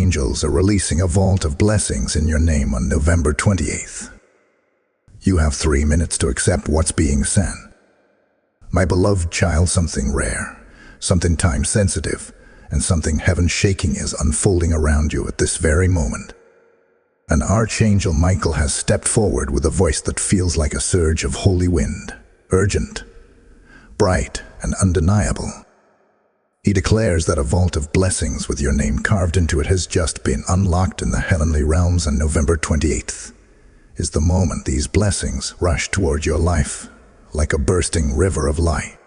angels are releasing a vault of blessings in your name on November 28th. You have 3 minutes to accept what's being sent. My beloved child, something rare, something time-sensitive, and something heaven-shaking is unfolding around you at this very moment. An Archangel Michael has stepped forward with a voice that feels like a surge of holy wind, urgent, bright, and undeniable. He declares that a vault of blessings with your name carved into it has just been unlocked in the heavenly realms, and November 28th is the moment these blessings rush toward your life like a bursting river of light.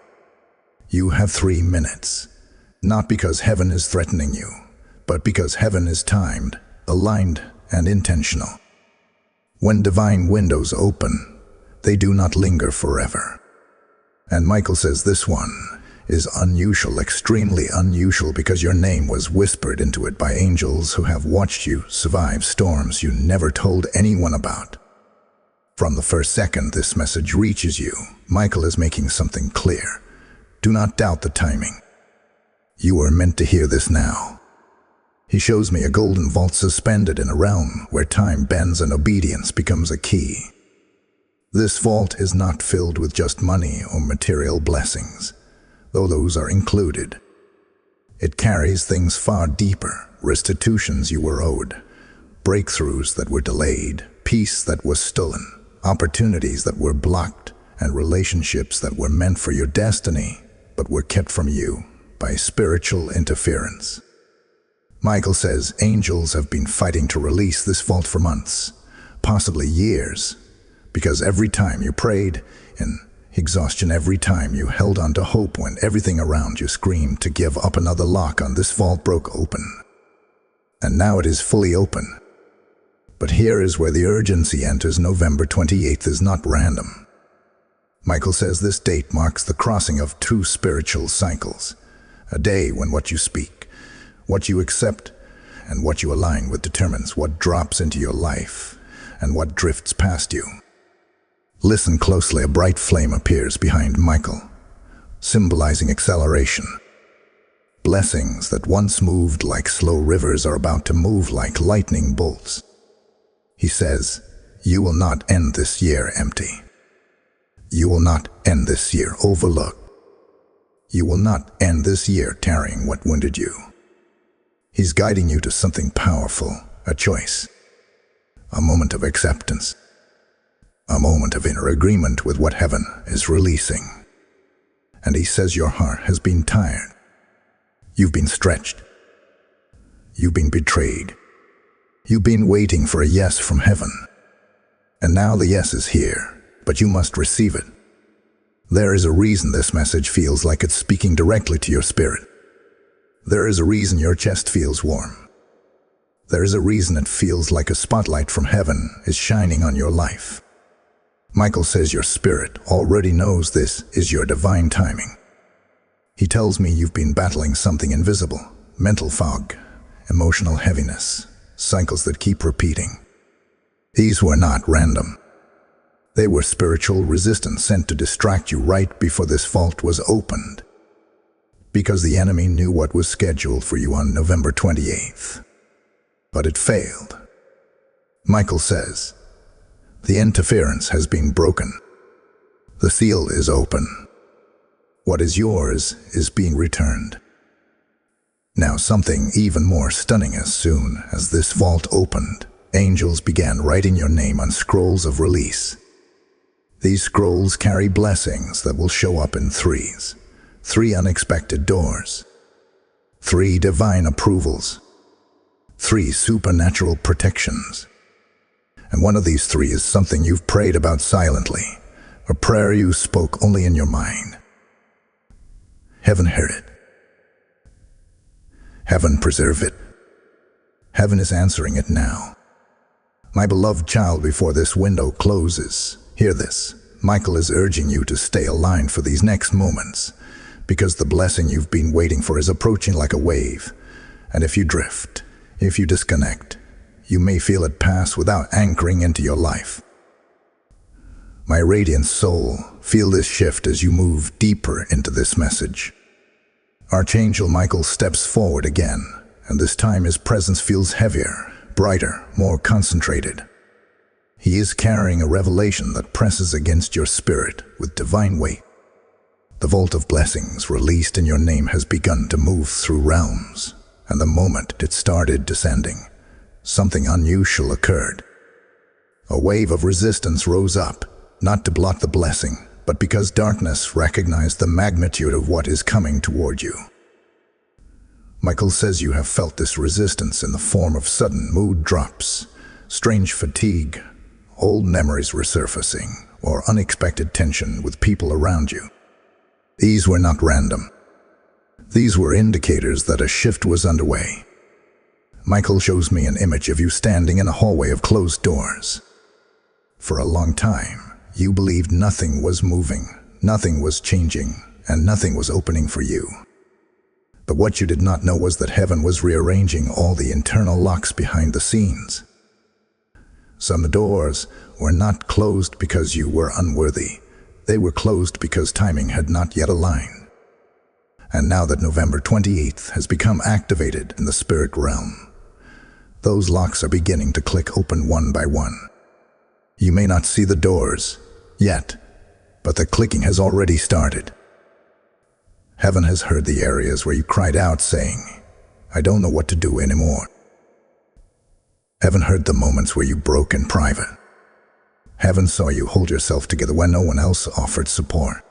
You have 3 minutes, not because heaven is threatening you, but because heaven is timed, aligned, and intentional. When divine windows open, they do not linger forever. And Michael says this one is unusual, extremely unusual, because your name was whispered into it by angels who have watched you survive storms you never told anyone about. From the first second this message reaches you, Michael is making something clear. Do not doubt the timing. You are meant to hear this now. He shows me a golden vault suspended in a realm where time bends and obedience becomes a key. This vault is not filled with just money or material blessings, though those are included. It carries things far deeper, restitutions you were owed, breakthroughs that were delayed, peace that was stolen, opportunities that were blocked, and relationships that were meant for your destiny, but were kept from you by spiritual interference. Michael says angels have been fighting to release this vault for months, possibly years, because every time you prayed in exhaustion, every time you held on to hope when everything around you screamed to give up, another lock on this vault broke open. And now it is fully open. But here is where the urgency enters. November 28th is not random. Michael says this date marks the crossing of 2 spiritual cycles, a day when what you speak, what you accept, and what you align with determines what drops into your life and what drifts past you. Listen closely. A bright flame appears behind Michael, symbolizing acceleration. Blessings that once moved like slow rivers are about to move like lightning bolts. He says, you will not end this year empty. You will not end this year overlooked. You will not end this year carrying what wounded you. He's guiding you to something powerful, a choice, a moment of acceptance, a moment of inner agreement with what heaven is releasing. And he says your heart has been tired. You've been stretched. You've been betrayed. You've been waiting for a yes from heaven. And now the yes is here, but you must receive it. There is a reason this message feels like it's speaking directly to your spirit. There is a reason your chest feels warm. There is a reason it feels like a spotlight from heaven is shining on your life. Michael says your spirit already knows this is your divine timing. He tells me you've been battling something invisible, mental fog, emotional heaviness, cycles that keep repeating. These were not random. They were spiritual resistance sent to distract you right before this vault was opened, because the enemy knew what was scheduled for you on November 28th. But it failed. Michael says, the interference has been broken. The seal is open. What is yours is being returned. Now something even more stunning. As soon as this vault opened, angels began writing your name on scrolls of release. These scrolls carry blessings that will show up in threes. 3 unexpected doors, 3 divine approvals, 3 supernatural protections. And one of these 3 is something you've prayed about silently, a prayer you spoke only in your mind. Heaven heard it. Heaven preserve it. Heaven is answering it now. My beloved child, before this window closes, hear this. Michael is urging you to stay aligned for these next moments, because the blessing you've been waiting for is approaching like a wave. And if you drift, if you disconnect, you may feel it pass without anchoring into your life. My radiant soul, feel this shift as you move deeper into this message. Archangel Michael steps forward again, and this time his presence feels heavier, brighter, more concentrated. He is carrying a revelation that presses against your spirit with divine weight. The vault of blessings released in your name has begun to move through realms, and the moment it started descending, something unusual occurred. A wave of resistance rose up, not to block the blessing, but because darkness recognized the magnitude of what is coming toward you. Michael says you have felt this resistance in the form of sudden mood drops, strange fatigue, old memories resurfacing, or unexpected tension with people around you. These were not random. These were indicators that a shift was underway. Michael shows me an image of you standing in a hallway of closed doors. For a long time, you believed nothing was moving, nothing was changing, and nothing was opening for you. But what you did not know was that heaven was rearranging all the internal locks behind the scenes. Some doors were not closed because you were unworthy. They were closed because timing had not yet aligned. And now that November 28th has become activated in the spirit realm, those locks are beginning to click open one by one. You may not see the doors yet, but the clicking has already started. Heaven has heard the areas where you cried out saying, "I don't know what to do anymore." Heaven heard the moments where you broke in private. Heaven saw you hold yourself together when no one else offered support.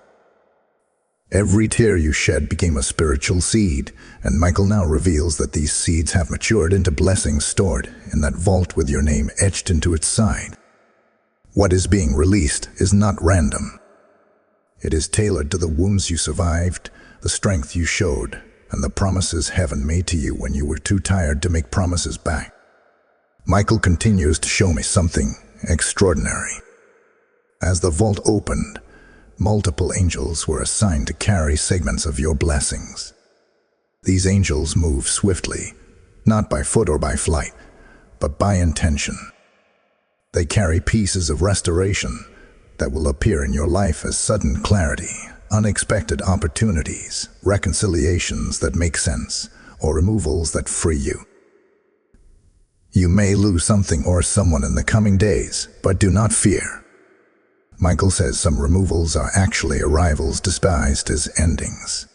Every tear you shed became a spiritual seed, and Michael now reveals that these seeds have matured into blessings stored in that vault with your name etched into its side. What is being released is not random. It is tailored to the wounds you survived, the strength you showed, and the promises heaven made to you when you were too tired to make promises back. Michael continues to show me something extraordinary. As the vault opened, multiple angels were assigned to carry segments of your blessings. These angels move swiftly, not by foot or by flight, but by intention. They carry pieces of restoration that will appear in your life as sudden clarity, unexpected opportunities, reconciliations that make sense, or removals that free you. You may lose something or someone in the coming days, but do not fear. Michael says some removals are actually arrivals disguised as endings.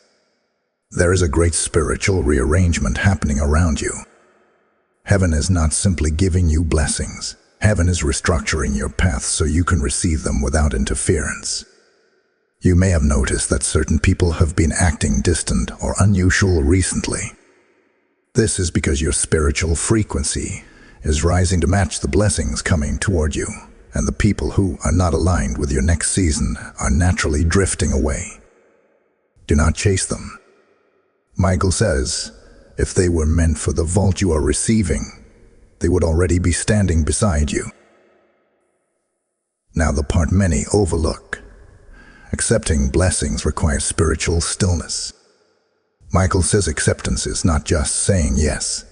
There is a great spiritual rearrangement happening around you. Heaven is not simply giving you blessings. Heaven is restructuring your path so you can receive them without interference. You may have noticed that certain people have been acting distant or unusual recently. This is because your spiritual frequency is rising to match the blessings coming toward you, and the people who are not aligned with your next season are naturally drifting away. Do not chase them. Michael says, if they were meant for the vault you are receiving, they would already be standing beside you. Now the part many overlook. Accepting blessings requires spiritual stillness. Michael says acceptance is not just saying yes.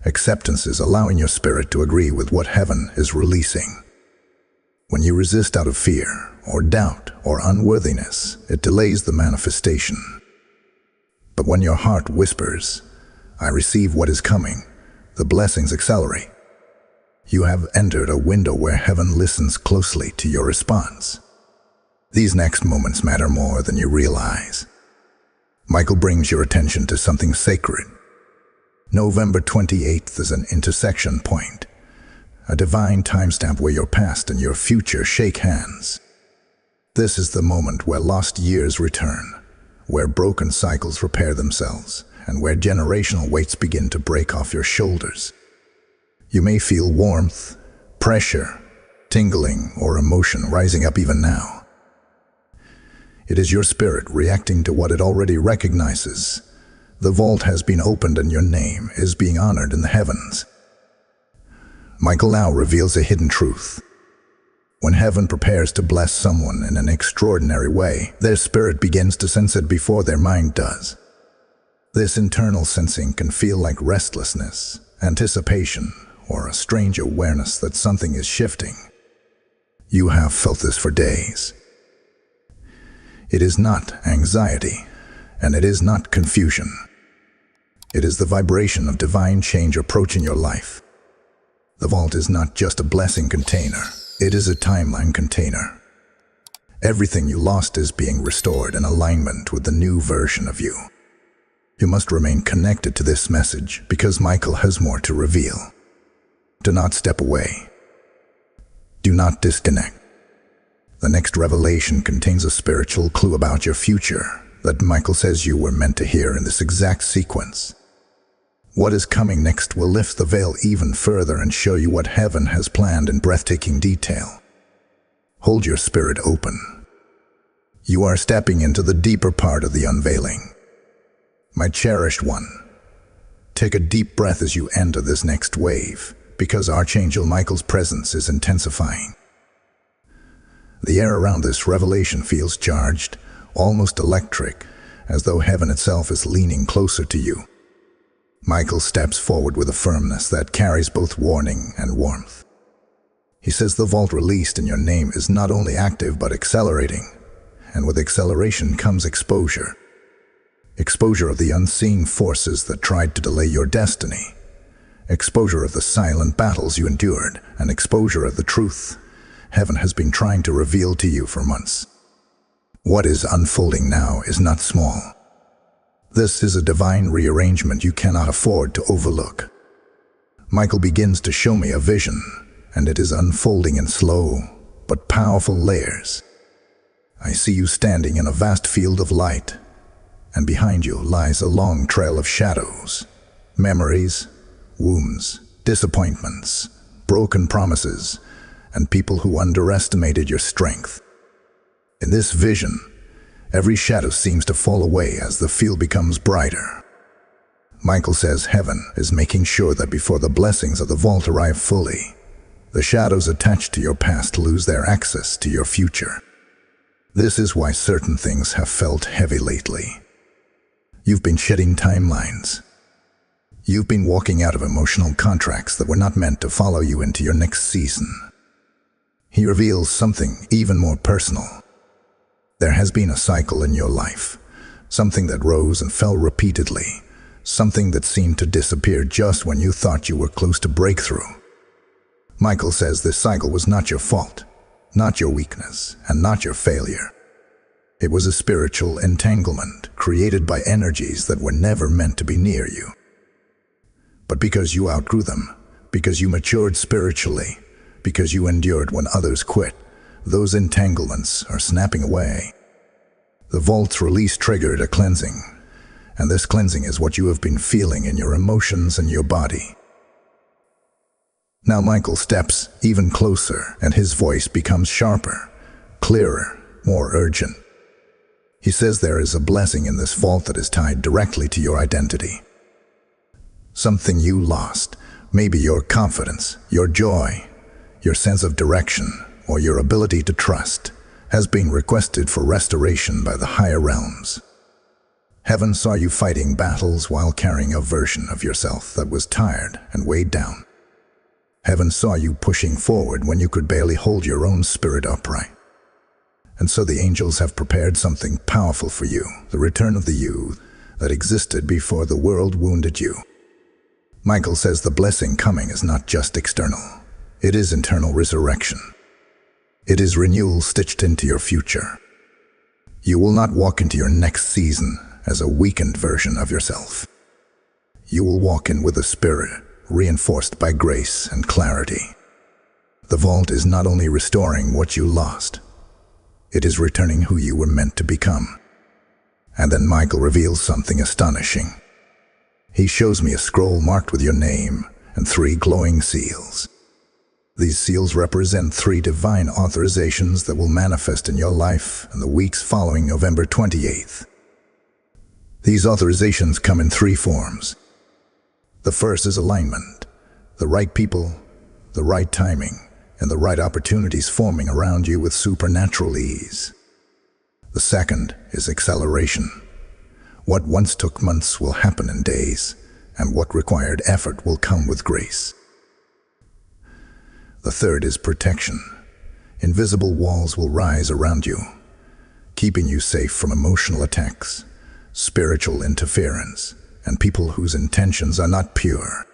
Acceptance is allowing your spirit to agree with what heaven is releasing. When you resist out of fear, or doubt, or unworthiness, it delays the manifestation. But when your heart whispers, "I receive what is coming," the blessings accelerate. You have entered a window where heaven listens closely to your response. These next moments matter more than you realize. Michael brings your attention to something sacred. November 28th is an intersection point, a divine timestamp where your past and your future shake hands. This is the moment where lost years return, where broken cycles repair themselves, and where generational weights begin to break off your shoulders. You may feel warmth, pressure, tingling, or emotion rising up even now. It is your spirit reacting to what it already recognizes. The vault has been opened and your name is being honored in the heavens. Michael now reveals a hidden truth. When heaven prepares to bless someone in an extraordinary way, their spirit begins to sense it before their mind does. This internal sensing can feel like restlessness, anticipation, or a strange awareness that something is shifting. You have felt this for days. It is not anxiety, and it is not confusion. It is the vibration of divine change approaching your life. The vault is not just a blessing container, it is a timeline container. Everything you lost is being restored in alignment with the new version of you. You must remain connected to this message because Michael has more to reveal. Do not step away. Do not disconnect. The next revelation contains a spiritual clue about your future that Michael says you were meant to hear in this exact sequence. What is coming next will lift the veil even further and show you what heaven has planned in breathtaking detail. Hold your spirit open. You are stepping into the deeper part of the unveiling. My cherished one, take a deep breath as you enter this next wave, because Archangel Michael's presence is intensifying. The air around this revelation feels charged, almost electric, as though heaven itself is leaning closer to you. Michael steps forward with a firmness that carries both warning and warmth. He says the vault released in your name is not only active but accelerating, and with acceleration comes exposure. Exposure of the unseen forces that tried to delay your destiny. Exposure of the silent battles you endured, and exposure of the truth heaven has been trying to reveal to you for months. What is unfolding now is not small. This is a divine rearrangement you cannot afford to overlook. Michael begins to show me a vision, and it is unfolding in slow but powerful layers. I see you standing in a vast field of light, and behind you lies a long trail of shadows, memories, wounds, disappointments, broken promises, and people who underestimated your strength. In this vision, every shadow seems to fall away as the field becomes brighter. Michael says heaven is making sure that before the blessings of the vault arrive fully, the shadows attached to your past lose their access to your future. This is why certain things have felt heavy lately. You've been shedding timelines. You've been walking out of emotional contracts that were not meant to follow you into your next season. He reveals something even more personal. There has been a cycle in your life, something that rose and fell repeatedly, something that seemed to disappear just when you thought you were close to breakthrough. Michael says this cycle was not your fault, not your weakness, and not your failure. It was a spiritual entanglement created by energies that were never meant to be near you. But because you outgrew them, because you matured spiritually, because you endured when others quit, those entanglements are snapping away. The vault's release triggered a cleansing, and this cleansing is what you have been feeling in your emotions and your body. Now Michael steps even closer, and his voice becomes sharper, clearer, more urgent. He says there is a blessing in this vault that is tied directly to your identity. Something you lost, maybe your confidence, your joy, your sense of direction, or your ability to trust, has been requested for restoration by the higher realms. Heaven saw you fighting battles while carrying a version of yourself that was tired and weighed down. Heaven saw you pushing forward when you could barely hold your own spirit upright. And so the angels have prepared something powerful for you, the return of the you that existed before the world wounded you. Michael says the blessing coming is not just external. It is internal resurrection. It is renewal stitched into your future. You will not walk into your next season as a weakened version of yourself. You will walk in with a spirit reinforced by grace and clarity. The vault is not only restoring what you lost, it is returning who you were meant to become. And then Michael reveals something astonishing. He shows me a scroll marked with your name and 3 glowing seals. These seals represent 3 divine authorizations that will manifest in your life in the weeks following November 28th. These authorizations come in 3 forms. The first is alignment, the right people, the right timing, and the right opportunities forming around you with supernatural ease. The second is acceleration. What once took months will happen in days, and what required effort will come with grace. The third is protection. Invisible walls will rise around you, keeping you safe from emotional attacks, spiritual interference, and people whose intentions are not pure.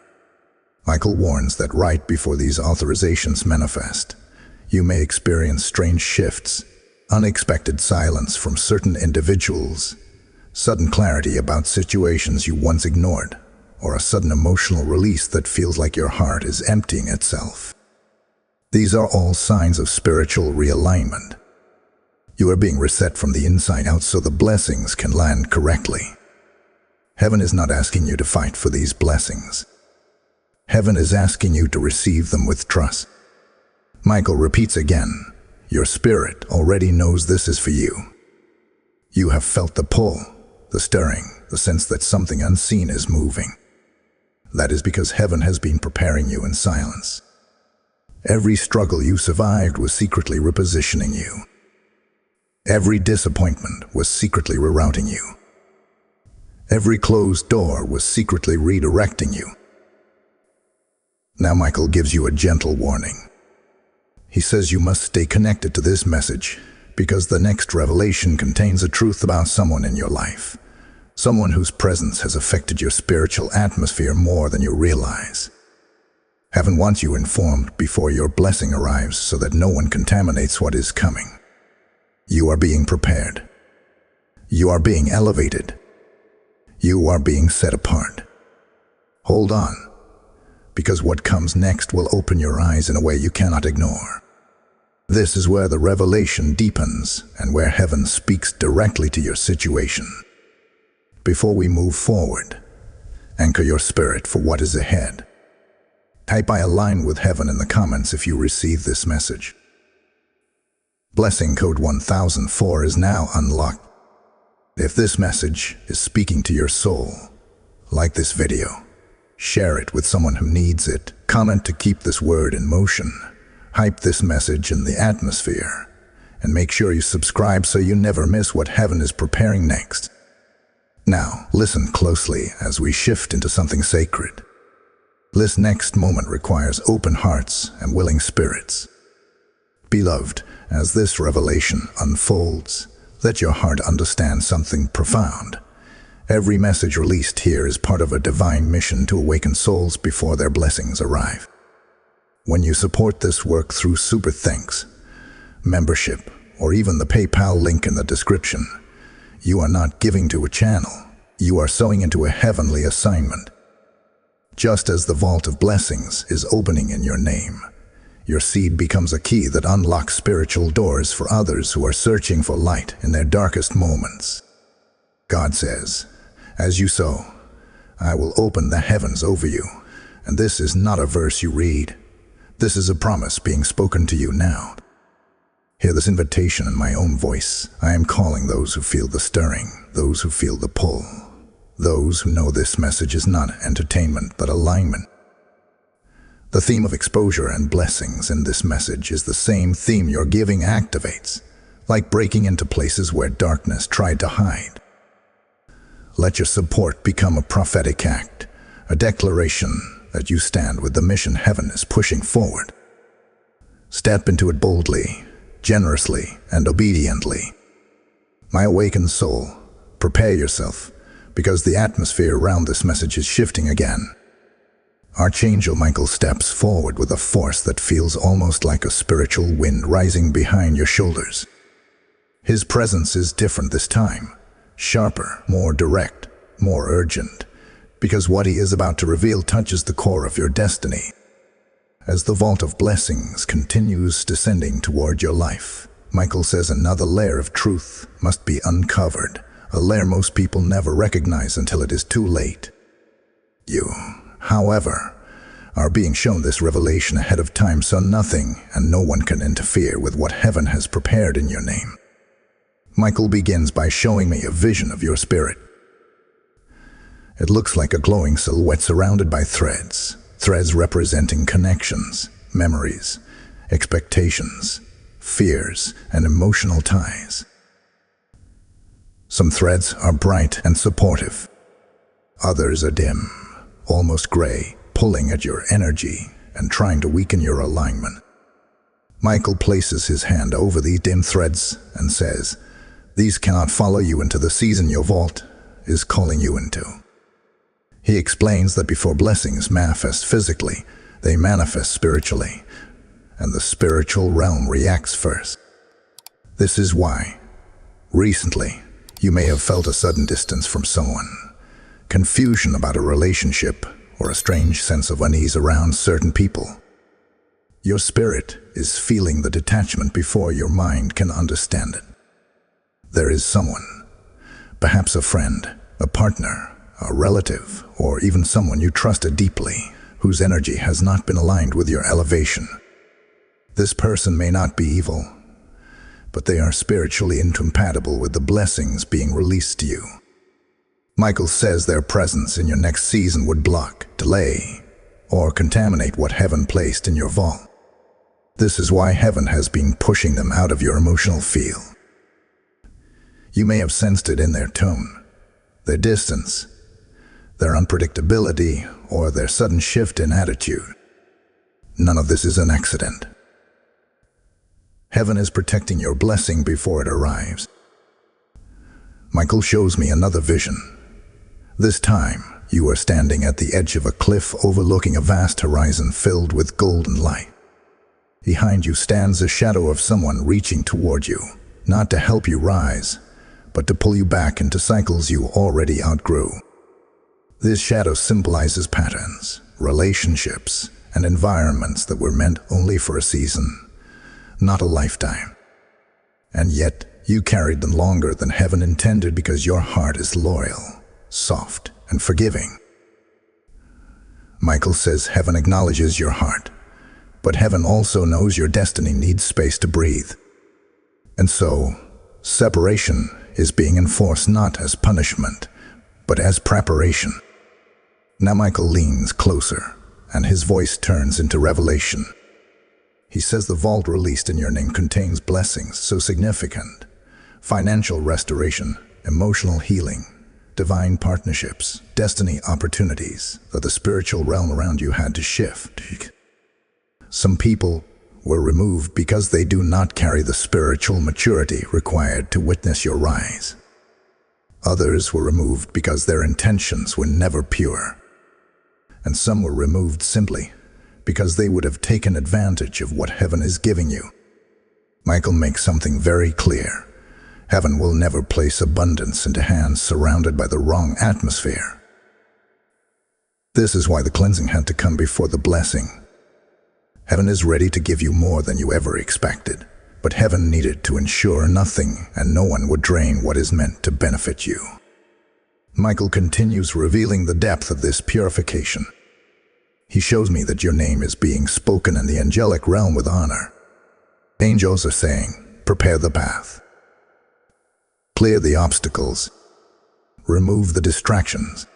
Michael warns that right before these authorizations manifest, you may experience strange shifts, unexpected silence from certain individuals, sudden clarity about situations you once ignored, or a sudden emotional release that feels like your heart is emptying itself. These are all signs of spiritual realignment. You are being reset from the inside out so the blessings can land correctly. Heaven is not asking you to fight for these blessings. Heaven is asking you to receive them with trust. Michael repeats again, your spirit already knows this is for you. You have felt the pull, the stirring, the sense that something unseen is moving. That is because heaven has been preparing you in silence. Every struggle you survived was secretly repositioning you. Every disappointment was secretly rerouting you. Every closed door was secretly redirecting you. Now Michael gives you a gentle warning. He says you must stay connected to this message because the next revelation contains a truth about someone in your life. Someone whose presence has affected your spiritual atmosphere more than you realize. Heaven wants you informed before your blessing arrives so that no one contaminates what is coming. You are being prepared. You are being elevated. You are being set apart. Hold on, because what comes next will open your eyes in a way you cannot ignore. This is where the revelation deepens and where heaven speaks directly to your situation. Before we move forward, anchor your spirit for what is ahead. Type "I align with heaven" in the comments if you receive this message. Blessing code 1004 is now unlocked. If this message is speaking to your soul, like this video. Share it with someone who needs it. Comment to keep this word in motion. Hype this message in the atmosphere. And make sure you subscribe so you never miss what heaven is preparing next. Now, listen closely as we shift into something sacred. This next moment requires open hearts and willing spirits. Beloved, as this revelation unfolds, let your heart understand something profound. Every message released here is part of a divine mission to awaken souls before their blessings arrive. When you support this work through Super Thanks, membership, or even the PayPal link in the description, you are not giving to a channel. You are sowing into a heavenly assignment. Just as the vault of blessings is opening in your name, your seed becomes a key that unlocks spiritual doors for others who are searching for light in their darkest moments. God says, as you sow, I will open the heavens over you. And this is not a verse you read. This is a promise being spoken to you now. Hear this invitation in my own voice. I am calling those who feel the stirring, those who feel the pull, those who know this message is not entertainment but alignment. The theme of exposure and blessings in this message is the same theme your giving activates, like breaking into places where darkness tried to hide. Let your support become a prophetic act, a declaration that you stand with the mission heaven is pushing forward. Step into it boldly, generously, and obediently. My awakened soul, prepare yourself, because the atmosphere around this message is shifting again. Archangel Michael steps forward with a force that feels almost like a spiritual wind rising behind your shoulders. His presence is different this time, sharper, more direct, more urgent, because what he is about to reveal touches the core of your destiny. As the vault of blessings continues descending toward your life, Michael says another layer of truth must be uncovered, a layer most people never recognize until it is too late. You, however, are being shown this revelation ahead of time so nothing and no one can interfere with what heaven has prepared in your name. Michael begins by showing me a vision of your spirit. It looks like a glowing silhouette surrounded by threads representing connections, memories, expectations, fears, and emotional ties. Some threads are bright and supportive. Others are dim, almost gray, pulling at your energy and trying to weaken your alignment. Michael places his hand over these dim threads and says, "These cannot follow you into the season your vault is calling you into." He explains that before blessings manifest physically, they manifest spiritually, and the spiritual realm reacts first. This is why, recently, you may have felt a sudden distance from someone, confusion about a relationship, or a strange sense of unease around certain people. Your spirit is feeling the detachment before your mind can understand it. There is someone, perhaps a friend, a partner, a relative, or even someone you trusted deeply, whose energy has not been aligned with your elevation. This person may not be evil, but they are spiritually incompatible with the blessings being released to you. Michael says their presence in your next season would block, delay, or contaminate what heaven placed in your vault. This is why heaven has been pushing them out of your emotional field. You may have sensed it in their tone, their distance, their unpredictability, or their sudden shift in attitude. None of this is an accident. Heaven is protecting your blessing before it arrives. Michael shows me another vision. This time, you are standing at the edge of a cliff overlooking a vast horizon filled with golden light. Behind you stands a shadow of someone reaching toward you, not to help you rise, but to pull you back into cycles you already outgrew. This shadow symbolizes patterns, relationships, and environments that were meant only for a season, not a lifetime. And yet, you carried them longer than heaven intended because your heart is loyal, soft, and forgiving. Michael says heaven acknowledges your heart, but heaven also knows your destiny needs space to breathe. And so, separation is being enforced not as punishment, but as preparation. Now Michael leans closer, and his voice turns into revelation. He says the vault released in your name contains blessings so significant: financial restoration, emotional healing, divine partnerships, destiny opportunities that the spiritual realm around you had to shift. Some people were removed because they do not carry the spiritual maturity required to witness your rise. Others were removed because their intentions were never pure. And some were removed simply because they would have taken advantage of what heaven is giving you. Michael makes something very clear. Heaven will never place abundance into hands surrounded by the wrong atmosphere. This is why the cleansing had to come before the blessing. Heaven is ready to give you more than you ever expected, but heaven needed to ensure nothing and no one would drain what is meant to benefit you. Michael continues revealing the depth of this purification. He shows me that your name is being spoken in the angelic realm with honor. Angels are saying, prepare the path. Clear the obstacles. Remove the distractions.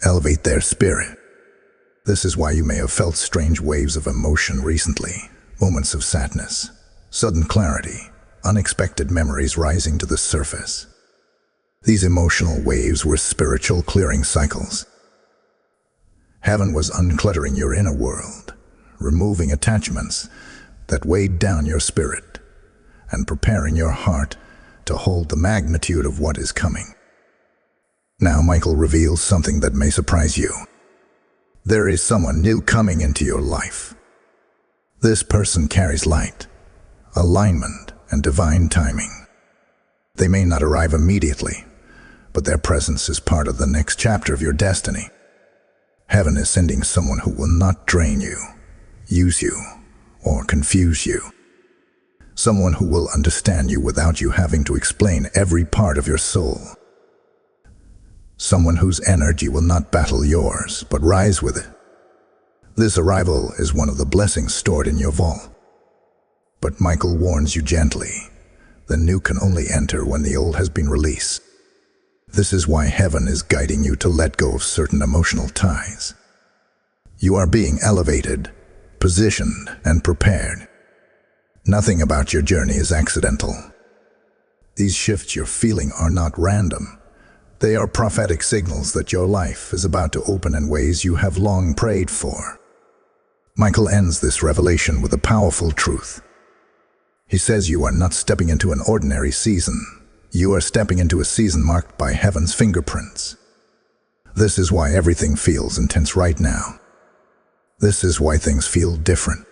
Elevate their spirit. This is why you may have felt strange waves of emotion recently, moments of sadness, sudden clarity, unexpected memories rising to the surface. These emotional waves were spiritual clearing cycles. Heaven was uncluttering your inner world, removing attachments that weighed down your spirit, and preparing your heart to hold the magnitude of what is coming. Now Michael reveals something that may surprise you. There is someone new coming into your life. This person carries light, alignment, and divine timing. They may not arrive immediately, but their presence is part of the next chapter of your destiny. Heaven is sending someone who will not drain you, use you, or confuse you. Someone who will understand you without you having to explain every part of your soul. Someone whose energy will not battle yours, but rise with it. This arrival is one of the blessings stored in your vault. But Michael warns you gently. The new can only enter when the old has been released. This is why heaven is guiding you to let go of certain emotional ties. You are being elevated, positioned, and prepared. Nothing about your journey is accidental. These shifts you're feeling are not random. They are prophetic signals that your life is about to open in ways you have long prayed for. Michael ends this revelation with a powerful truth. He says you are not stepping into an ordinary season. You are stepping into a season marked by heaven's fingerprints. This is why everything feels intense right now. This is why things feel different.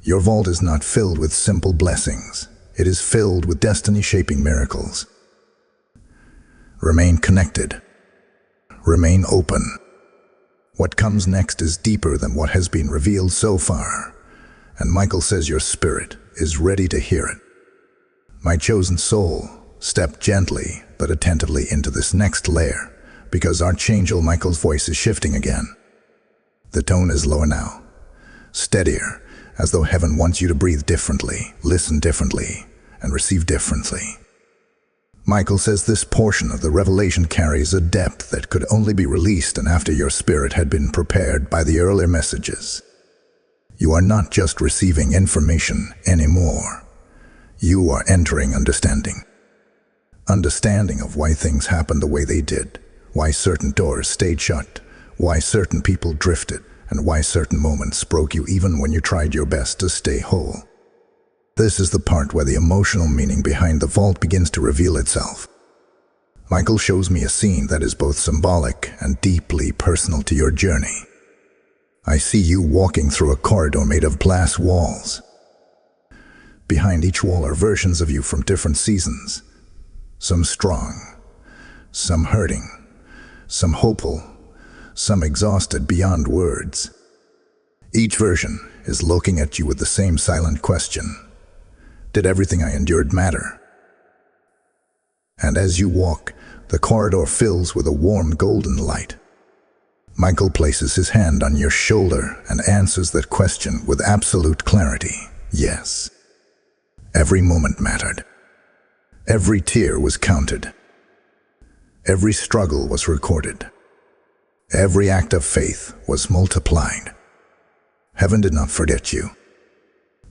Your vault is not filled with simple blessings. It is filled with destiny-shaping miracles. Remain connected. Remain open. What comes next is deeper than what has been revealed so far, and Michael says your spirit is ready to hear it. My chosen soul, step gently but attentively into this next layer, because Archangel Michael's voice is shifting again. The tone is lower now, steadier, as though heaven wants you to breathe differently, listen differently, and receive differently. Michael says this portion of the revelation carries a depth that could only be released and after your spirit had been prepared by the earlier messages. You are not just receiving information anymore. You are entering understanding. Understanding of why things happened the way they did, why certain doors stayed shut, why certain people drifted, and why certain moments broke you even when you tried your best to stay whole. This is the part where the emotional meaning behind the vault begins to reveal itself. Michael shows me a scene that is both symbolic and deeply personal to your journey. I see you walking through a corridor made of glass walls. Behind each wall are versions of you from different seasons. Some strong, some hurting, some hopeful, some exhausted beyond words. Each version is looking at you with the same silent question. Did everything I endured matter? And as you walk, the corridor fills with a warm golden light. Michael places his hand on your shoulder and answers that question with absolute clarity. Yes. Every moment mattered. Every tear was counted. Every struggle was recorded. Every act of faith was multiplied. Heaven did not forget you.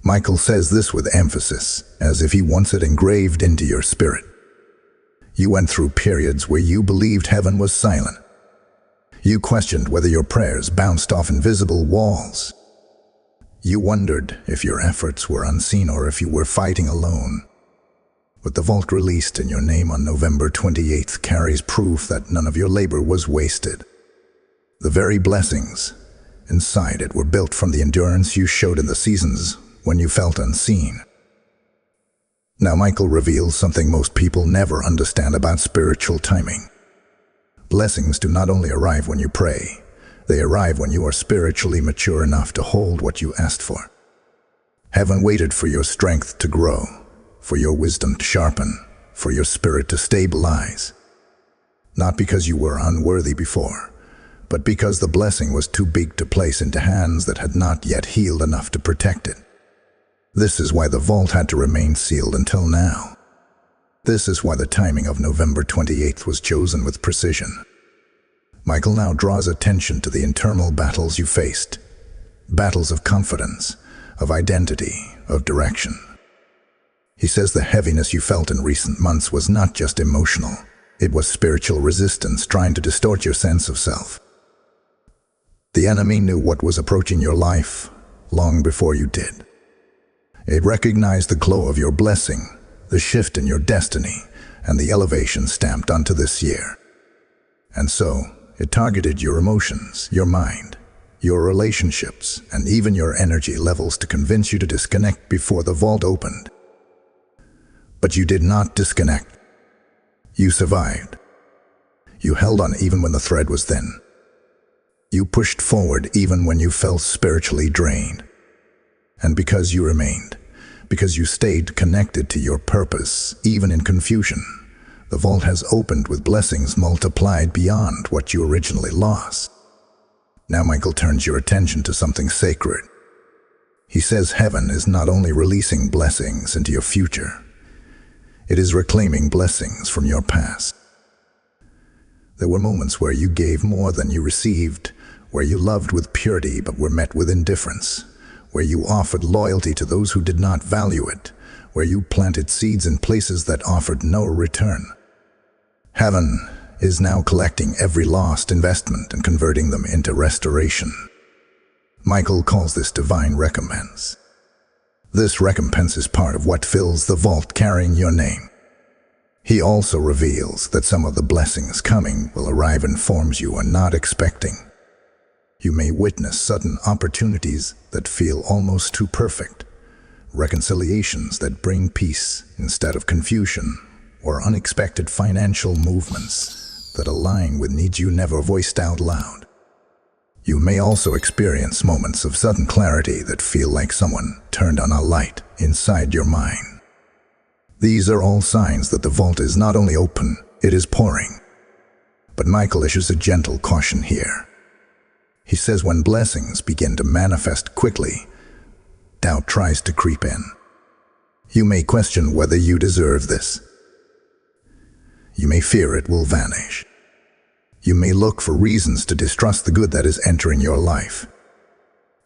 Michael says this with emphasis, as if he wants it engraved into your spirit. You went through periods where you believed heaven was silent. You questioned whether your prayers bounced off invisible walls. You wondered if your efforts were unseen or if you were fighting alone. But the vault released in your name on November 28th carries proof that none of your labor was wasted. The very blessings inside it were built from the endurance you showed in the seasons when you felt unseen. Now Michael reveals something most people never understand about spiritual timing. Blessings do not only arrive when you pray, they arrive when you are spiritually mature enough to hold what you asked for. Heaven waited for your strength to grow, for your wisdom to sharpen, for your spirit to stabilize. Not because you were unworthy before, but because the blessing was too big to place into hands that had not yet healed enough to protect it. This is why the vault had to remain sealed until now. This is why the timing of November 28th was chosen with precision. Michael now draws attention to the internal battles you faced. Battles of confidence, of identity, of direction. He says the heaviness you felt in recent months was not just emotional. It was spiritual resistance trying to distort your sense of self. The enemy knew what was approaching your life long before you did. It recognized the glow of your blessing, the shift in your destiny, and the elevation stamped onto this year. And so, it targeted your emotions, your mind, your relationships, and even your energy levels to convince you to disconnect before the vault opened. But you did not disconnect. You survived. You held on even when the thread was thin. You pushed forward even when you felt spiritually drained. And because you remained, because you stayed connected to your purpose, even in confusion, the vault has opened with blessings multiplied beyond what you originally lost. Now Michael turns your attention to something sacred. He says heaven is not only releasing blessings into your future, it is reclaiming blessings from your past. There were moments where you gave more than you received, where you loved with purity but were met with indifference, where you offered loyalty to those who did not value it, where you planted seeds in places that offered no return. Heaven is now collecting every lost investment and converting them into restoration. Michael calls this divine recompense. This recompense is part of what fills the vault carrying your name. He also reveals that some of the blessings coming will arrive in forms you are not expecting. You may witness sudden opportunities that feel almost too perfect, reconciliations that bring peace instead of confusion, or unexpected financial movements that align with needs you never voiced out loud. You may also experience moments of sudden clarity that feel like someone turned on a light inside your mind. These are all signs that the vault is not only open, it is pouring. But Michael issues a gentle caution here. He says when blessings begin to manifest quickly, doubt tries to creep in. You may question whether you deserve this. You may fear it will vanish. You may look for reasons to distrust the good that is entering your life.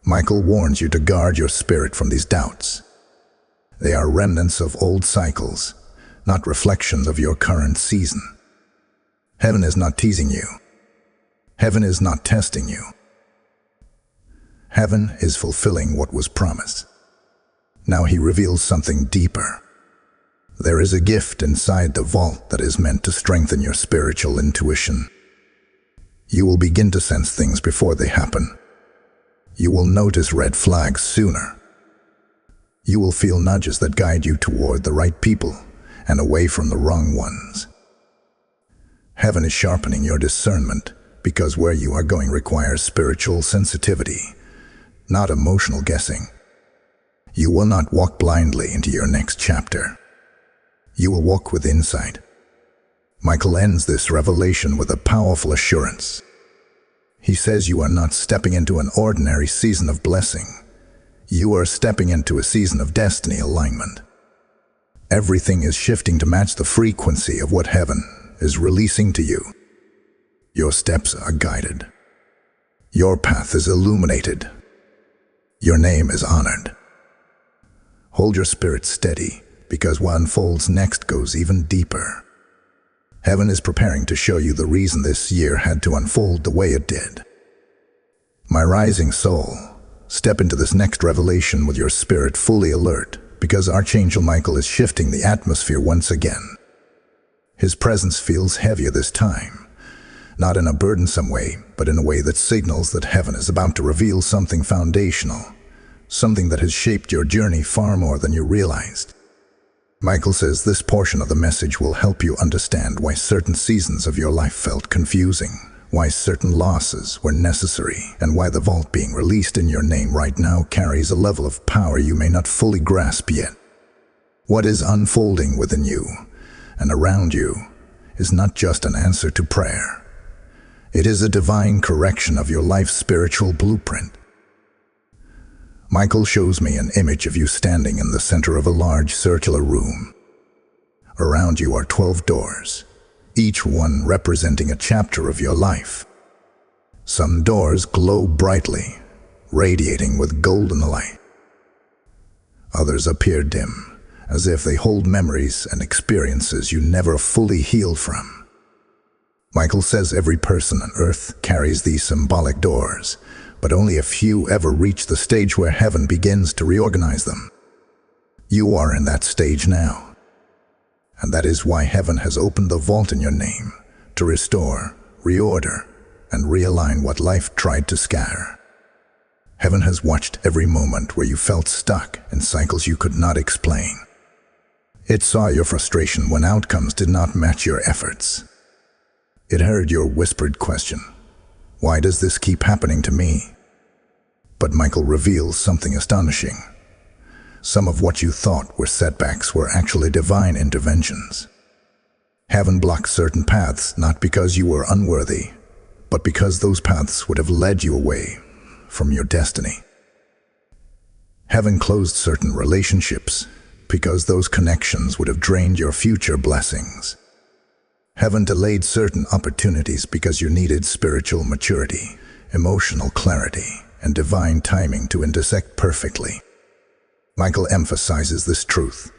Michael warns you to guard your spirit from these doubts. They are remnants of old cycles, not reflections of your current season. Heaven is not teasing you. Heaven is not testing you. Heaven is fulfilling what was promised. Now he reveals something deeper. There is a gift inside the vault that is meant to strengthen your spiritual intuition. You will begin to sense things before they happen. You will notice red flags sooner. You will feel nudges that guide you toward the right people and away from the wrong ones. Heaven is sharpening your discernment because where you are going requires spiritual sensitivity, not emotional guessing. You will not walk blindly into your next chapter. You will walk with insight. Michael ends this revelation with a powerful assurance. He says you are not stepping into an ordinary season of blessing. You are stepping into a season of destiny alignment. Everything is shifting to match the frequency of what heaven is releasing to you. Your steps are guided. Your path is illuminated. Your name is honored. Hold your spirit steady, because what unfolds next goes even deeper. Heaven is preparing to show you the reason this year had to unfold the way it did. My rising soul, step into this next revelation with your spirit fully alert, because Archangel Michael is shifting the atmosphere once again. His presence feels heavier this time, not in a burdensome way, but in a way that signals that heaven is about to reveal something foundational, something that has shaped your journey far more than you realized. Michael says this portion of the message will help you understand why certain seasons of your life felt confusing, why certain losses were necessary, and why the vault being released in your name right now carries a level of power you may not fully grasp yet. What is unfolding within you and around you is not just an answer to prayer. It is a divine correction of your life's spiritual blueprint. Michael shows me an image of you standing in the center of a large circular room. Around you are 12 doors, each one representing a chapter of your life. Some doors glow brightly, radiating with golden light. Others appear dim, as if they hold memories and experiences you never fully healed from. Michael says every person on earth carries these symbolic doors, but only a few ever reach the stage where heaven begins to reorganize them. You are in that stage now. And that is why heaven has opened the vault in your name, to restore, reorder, and realign what life tried to scatter. Heaven has watched every moment where you felt stuck in cycles you could not explain. It saw your frustration when outcomes did not match your efforts. It heard your whispered question, "Why does this keep happening to me?" But Michael reveals something astonishing. Some of what you thought were setbacks were actually divine interventions. Heaven blocked certain paths not because you were unworthy, but because those paths would have led you away from your destiny. Heaven closed certain relationships because those connections would have drained your future blessings. Heaven delayed certain opportunities because you needed spiritual maturity, emotional clarity, and divine timing to intersect perfectly. Michael emphasizes this truth.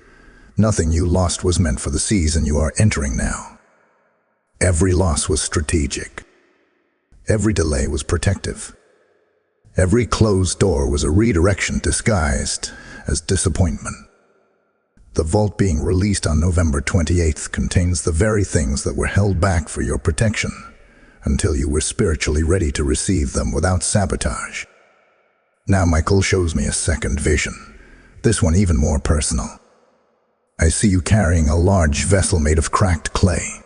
Nothing you lost was meant for the season you are entering now. Every loss was strategic. Every delay was protective. Every closed door was a redirection disguised as disappointment. The vault being released on November 28th contains the very things that were held back for your protection until you were spiritually ready to receive them without sabotage. Now Michael shows me a second vision, this one even more personal. I see you carrying a large vessel made of cracked clay.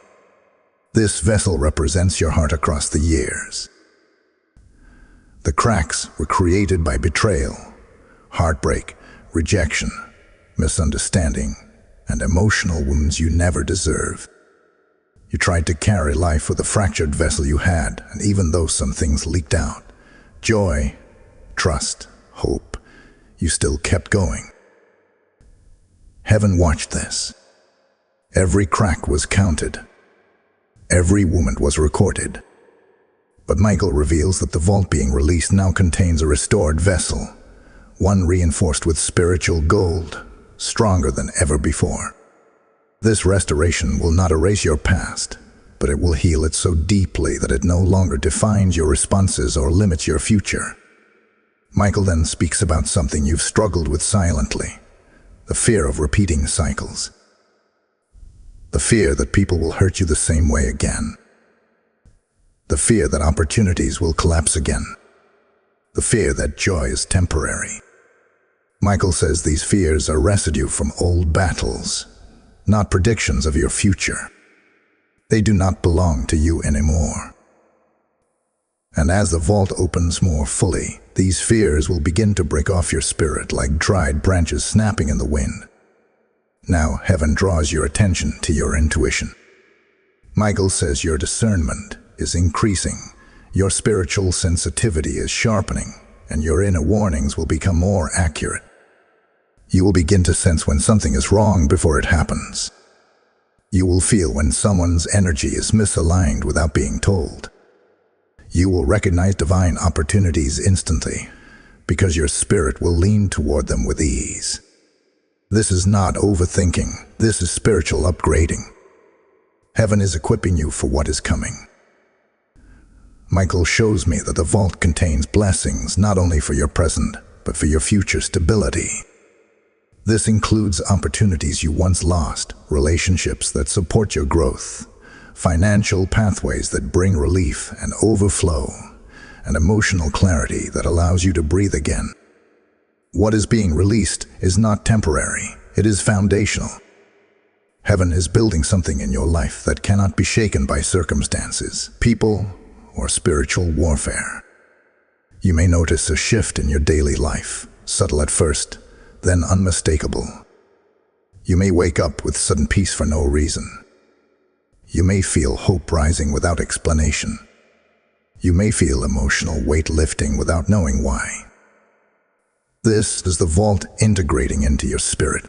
This vessel represents your heart across the years. The cracks were created by betrayal, heartbreak, rejection, misunderstanding, and emotional wounds you never deserved. You tried to carry life with a fractured vessel you had, and even though some things leaked out, joy, trust, hope, you still kept going. Heaven watched this. Every crack was counted. Every moment was recorded. But Michael reveals that the vault being released now contains a restored vessel, one reinforced with spiritual gold, stronger than ever before. This restoration will not erase your past, but it will heal it so deeply that it no longer defines your responses or limits your future. Michael then speaks about something you've struggled with silently, the fear of repeating cycles. The fear that people will hurt you the same way again. The fear that opportunities will collapse again. The fear that joy is temporary. Michael says these fears are residue from old battles, not predictions of your future. They do not belong to you anymore. And as the vault opens more fully, these fears will begin to break off your spirit like dried branches snapping in the wind. Now heaven draws your attention to your intuition. Michael says your discernment is increasing, your spiritual sensitivity is sharpening, and your inner warnings will become more accurate. You will begin to sense when something is wrong before it happens. You will feel when someone's energy is misaligned without being told. You will recognize divine opportunities instantly, because your spirit will lean toward them with ease. This is not overthinking, this is spiritual upgrading. Heaven is equipping you for what is coming. Michael shows me that the vault contains blessings not only for your present, but for your future stability. This includes opportunities you once lost, relationships that support your growth, financial pathways that bring relief and overflow, and emotional clarity that allows you to breathe again. What is being released is not temporary, it is foundational. Heaven is building something in your life that cannot be shaken by circumstances, people, or spiritual warfare. You may notice a shift in your daily life, subtle at first, then unmistakable. You may wake up with sudden peace for no reason. You may feel hope rising without explanation. You may feel emotional weight lifting without knowing why. This is the vault integrating into your spirit.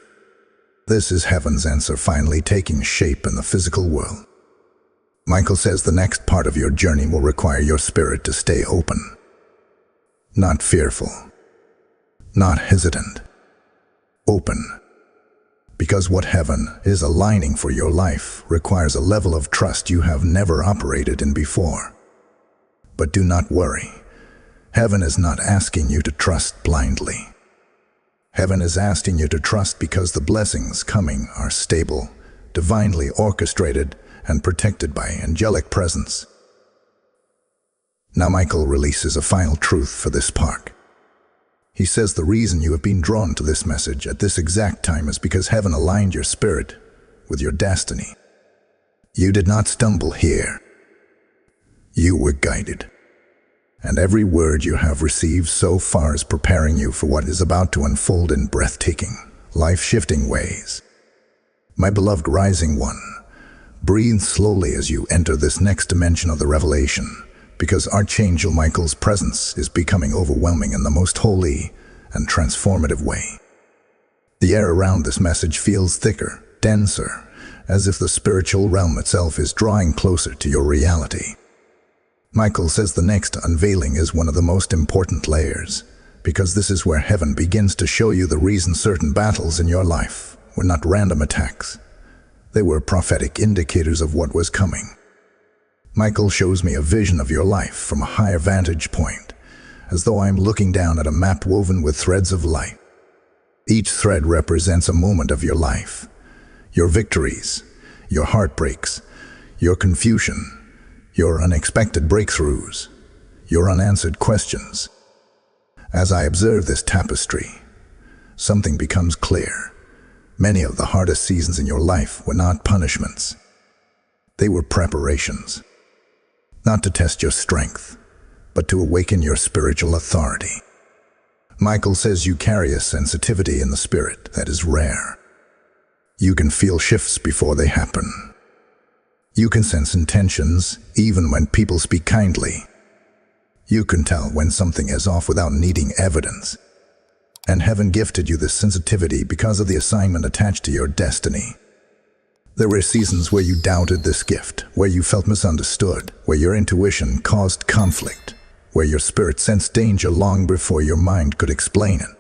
This is heaven's answer finally taking shape in the physical world. Michael says the next part of your journey will require your spirit to stay open. Not fearful. Not hesitant. Open. Because what heaven is aligning for your life requires a level of trust you have never operated in before. But do not worry. Heaven is not asking you to trust blindly. Heaven is asking you to trust because the blessings coming are stable, divinely orchestrated, and protected by angelic presence. Now Michael releases a final truth for this part. He says the reason you have been drawn to this message at this exact time is because heaven aligned your spirit with your destiny. You did not stumble here. You were guided. And every word you have received so far is preparing you for what is about to unfold in breathtaking, life-shifting ways. My beloved rising one, breathe slowly as you enter this next dimension of the revelation, because Archangel Michael's presence is becoming overwhelming in the most holy and transformative way. The air around this message feels thicker, denser, as if the spiritual realm itself is drawing closer to your reality. Michael says the next unveiling is one of the most important layers, because this is where heaven begins to show you the reason certain battles in your life were not random attacks. They were prophetic indicators of what was coming. Michael shows me a vision of your life from a higher vantage point, as though I am looking down at a map woven with threads of light. Each thread represents a moment of your life, your victories, your heartbreaks, your confusion, your unexpected breakthroughs, your unanswered questions. As I observe this tapestry, something becomes clear. Many of the hardest seasons in your life were not punishments. They were preparations, not to test your strength, but to awaken your spiritual authority. Michael says you carry a sensitivity in the spirit that is rare. You can feel shifts before they happen. You can sense intentions even when people speak kindly. You can tell when something is off without needing evidence. And heaven gifted you this sensitivity because of the assignment attached to your destiny. There were seasons where you doubted this gift, where you felt misunderstood, where your intuition caused conflict, where your spirit sensed danger long before your mind could explain it.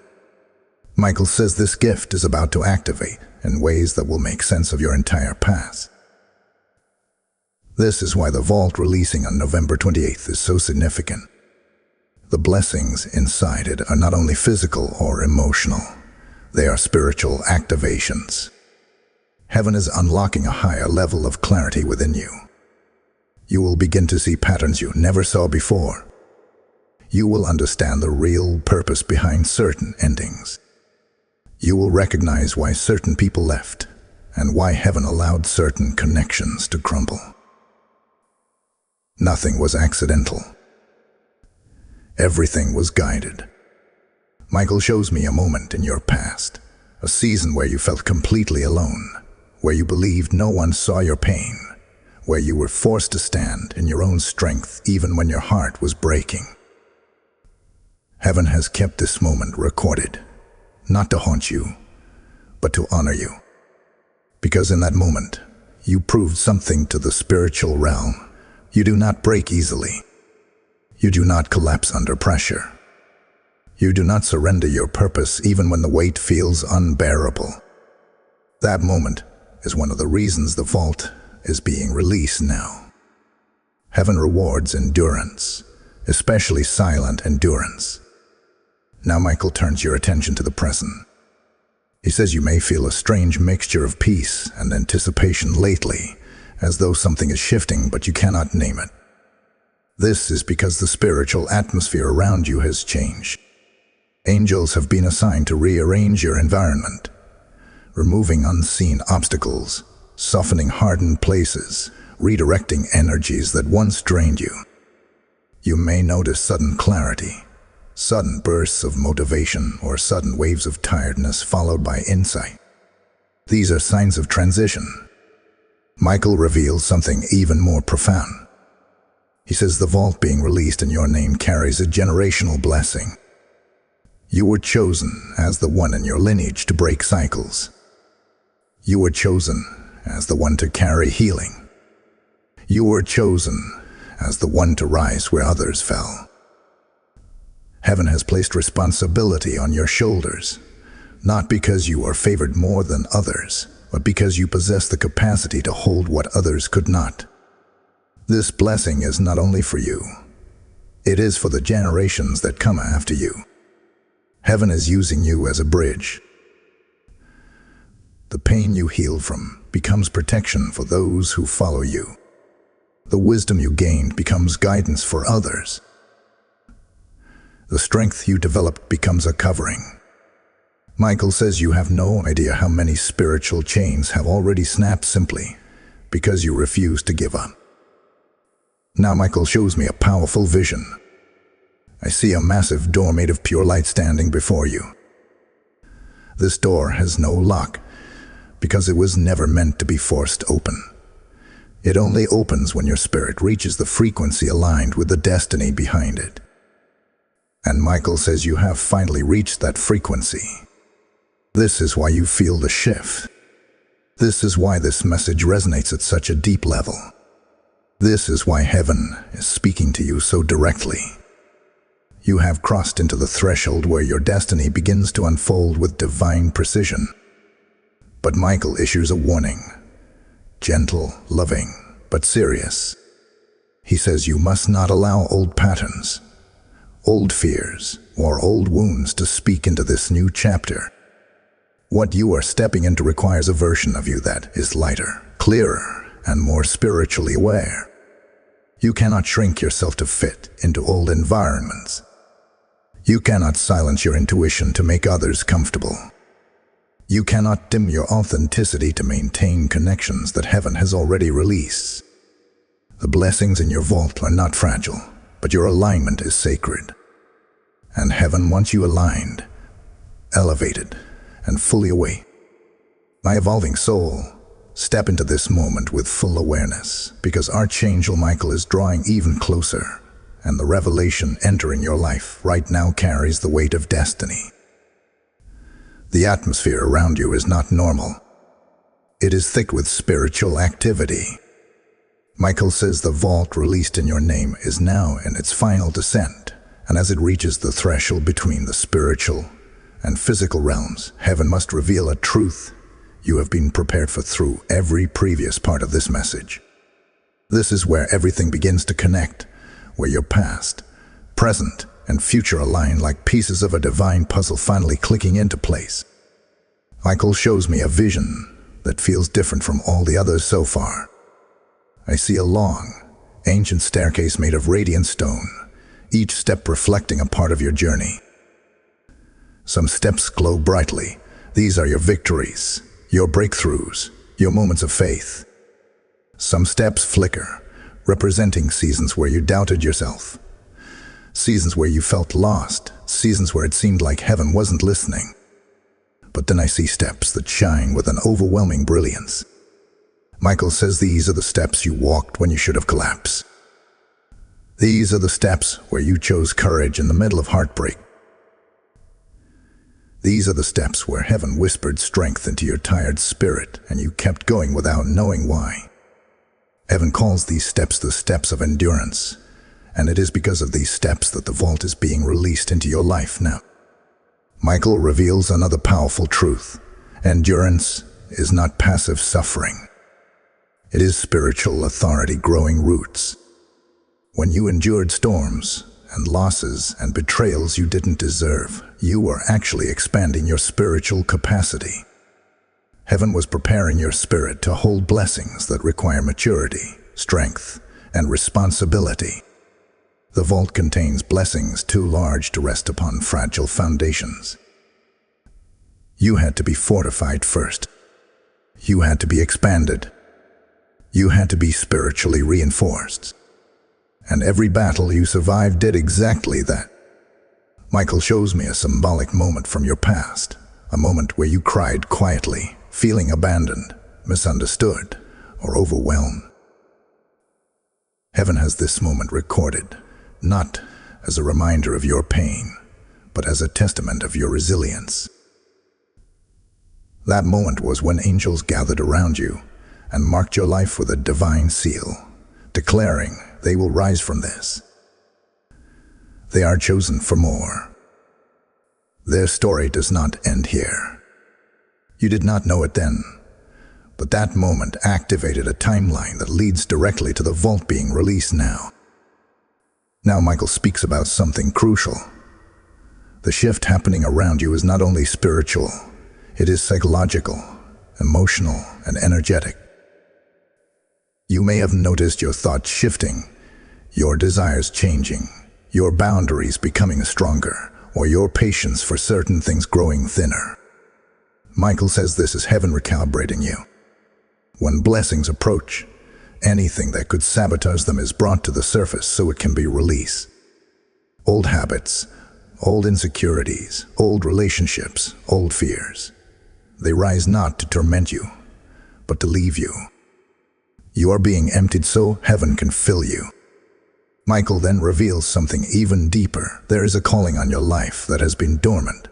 Michael says this gift is about to activate in ways that will make sense of your entire past. This is why the vault releasing on November 28th is so significant. The blessings inside it are not only physical or emotional, they are spiritual activations. Heaven is unlocking a higher level of clarity within you. You will begin to see patterns you never saw before. You will understand the real purpose behind certain endings. You will recognize why certain people left and why heaven allowed certain connections to crumble. Nothing was accidental. Everything was guided. Michael shows me a moment in your past, a season where you felt completely alone, where you believed no one saw your pain, where you were forced to stand in your own strength even when your heart was breaking. Heaven has kept this moment recorded, not to haunt you, but to honor you. Because in that moment, you proved something to the spiritual realm. You do not break easily. You do not collapse under pressure. You do not surrender your purpose even when the weight feels unbearable. That moment is one of the reasons the vault is being released now. Heaven rewards endurance, especially silent endurance. Now Michael turns your attention to the present. He says you may feel a strange mixture of peace and anticipation lately, as though something is shifting but you cannot name it. This is because the spiritual atmosphere around you has changed. Angels have been assigned to rearrange your environment, removing unseen obstacles, softening hardened places, redirecting energies that once drained you. You may notice sudden clarity, sudden bursts of motivation, or sudden waves of tiredness followed by insight. These are signs of transition. Michael reveals something even more profound. He says the vault being released in your name carries a generational blessing. You were chosen as the one in your lineage to break cycles. You were chosen as the one to carry healing. You were chosen as the one to rise where others fell. Heaven has placed responsibility on your shoulders, not because you are favored more than others, but because you possess the capacity to hold what others could not. This blessing is not only for you, it is for the generations that come after you. Heaven is using you as a bridge. The pain you heal from becomes protection for those who follow you. The wisdom you gained becomes guidance for others. The strength you developed becomes a covering. Michael says you have no idea how many spiritual chains have already snapped simply because you refuse to give up. Now Michael shows me a powerful vision. I see a massive door made of pure light standing before you. This door has no lock because it was never meant to be forced open. It only opens when your spirit reaches the frequency aligned with the destiny behind it. And Michael says you have finally reached that frequency. This is why you feel the shift. This is why this message resonates at such a deep level. This is why heaven is speaking to you so directly. You have crossed into the threshold where your destiny begins to unfold with divine precision. But Michael issues a warning. Gentle, loving, but serious. He says you must not allow old patterns, old fears, or old wounds to speak into this new chapter. What you are stepping into requires a version of you that is lighter, clearer, and more spiritually aware. You cannot shrink yourself to fit into old environments. You cannot silence your intuition to make others comfortable. You cannot dim your authenticity to maintain connections that heaven has already released. The blessings in your vault are not fragile, but your alignment is sacred. And heaven wants you aligned, elevated, and fully awake. My evolving soul, step into this moment with full awareness, because Archangel Michael is drawing even closer, and the revelation entering your life right now carries the weight of destiny. The atmosphere around you is not normal. It is thick with spiritual activity. Michael says the vault released in your name is now in its final descent, and as it reaches the threshold between the spiritual and physical realms, heaven must reveal a truth you have been prepared for through every previous part of this message. This is where everything begins to connect, where your past, present, and future align like pieces of a divine puzzle finally clicking into place. Michael shows me a vision that feels different from all the others so far. I see a long, ancient staircase made of radiant stone, each step reflecting a part of your journey. Some steps glow brightly. These are your victories, your breakthroughs, your moments of faith. Some steps flicker, representing seasons where you doubted yourself. Seasons where you felt lost, seasons where it seemed like heaven wasn't listening. But then I see steps that shine with an overwhelming brilliance. Michael says these are the steps you walked when you should have collapsed. These are the steps where you chose courage in the middle of heartbreak. These are the steps where heaven whispered strength into your tired spirit and you kept going without knowing why. Heaven calls these steps the steps of endurance, and it is because of these steps that the vault is being released into your life now. Michael reveals another powerful truth. Endurance is not passive suffering. It is spiritual authority growing roots. When you endured storms and losses and betrayals you didn't deserve, you were actually expanding your spiritual capacity. Heaven was preparing your spirit to hold blessings that require maturity, strength, and responsibility. The vault contains blessings too large to rest upon fragile foundations. You had to be fortified first. You had to be expanded. You had to be spiritually reinforced. And every battle you survived did exactly that. Michael shows me a symbolic moment from your past, a moment where you cried quietly, feeling abandoned, misunderstood, or overwhelmed. Heaven has this moment recorded, not as a reminder of your pain, but as a testament of your resilience. That moment was when angels gathered around you and marked your life with a divine seal, declaring they will rise from this. They are chosen for more. Their story does not end here. You did not know it then, but that moment activated a timeline that leads directly to the vault being released now. Now Michael speaks about something crucial. The shift happening around you is not only spiritual, it is psychological, emotional, and energetic. You may have noticed your thoughts shifting, your desires changing, your boundaries becoming stronger, or your patience for certain things growing thinner. Michael says this is heaven recalibrating you. When blessings approach, anything that could sabotage them is brought to the surface so it can be released. Old habits, old insecurities, old relationships, old fears. They rise not to torment you, but to leave you. You are being emptied so heaven can fill you. Michael then reveals something even deeper. There is a calling on your life that has been dormant.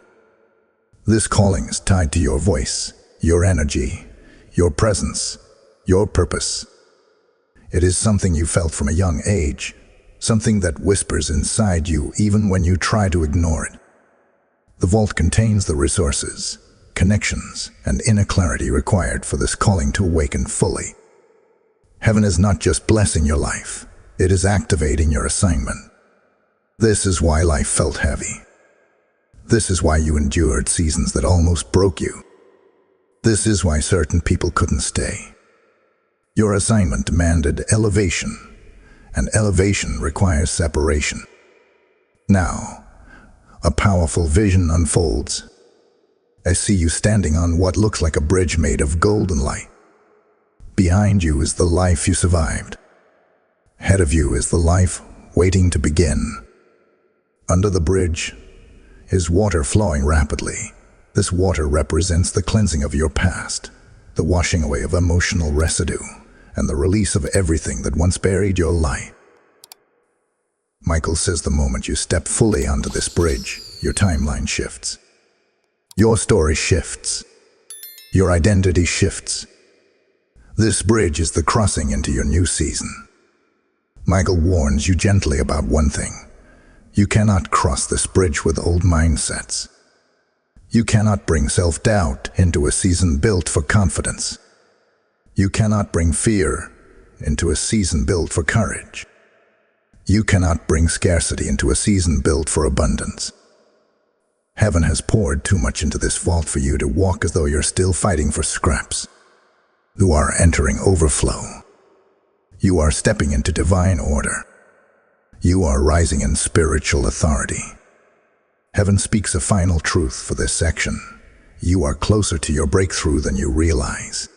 This calling is tied to your voice, your energy, your presence, your purpose. It is something you felt from a young age, something that whispers inside you even when you try to ignore it. The vault contains the resources, connections, and inner clarity required for this calling to awaken fully. Heaven is not just blessing your life, it is activating your assignment. This is why life felt heavy. This is why you endured seasons that almost broke you. This is why certain people couldn't stay. Your assignment demanded elevation, and elevation requires separation. Now, a powerful vision unfolds. I see you standing on what looks like a bridge made of golden light. Behind you is the life you survived. Ahead of you is the life waiting to begin. Under the bridge is water flowing rapidly. This water represents the cleansing of your past, the washing away of emotional residue, and the release of everything that once buried your light. Michael says the moment you step fully onto this bridge, your timeline shifts. Your story shifts. Your identity shifts. This bridge is the crossing into your new season. Michael warns you gently about one thing. You cannot cross this bridge with old mindsets. You cannot bring self-doubt into a season built for confidence. You cannot bring fear into a season built for courage. You cannot bring scarcity into a season built for abundance. Heaven has poured too much into this vault for you to walk as though you're still fighting for scraps. You are entering overflow. You are stepping into divine order. You are rising in spiritual authority. Heaven speaks a final truth for this section. You are closer to your breakthrough than you realize.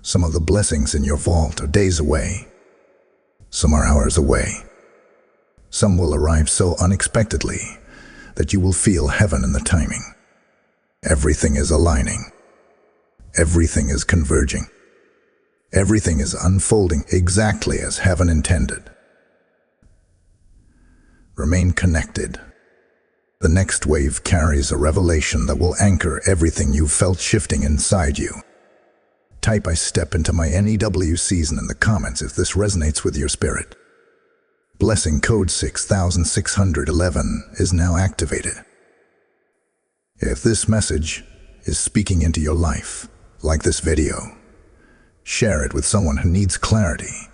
Some of the blessings in your vault are days away. Some are hours away. Some will arrive so unexpectedly that you will feel heaven in the timing. Everything is aligning. Everything is converging. Everything is unfolding exactly as heaven intended. Remain connected. The next wave carries a revelation that will anchor everything you've felt shifting inside you. Type "I step into my NEW season" in the comments if this resonates with your spirit. Blessing code 6611 is now activated. If this message is speaking into your life, like this video, share it with someone who needs clarity.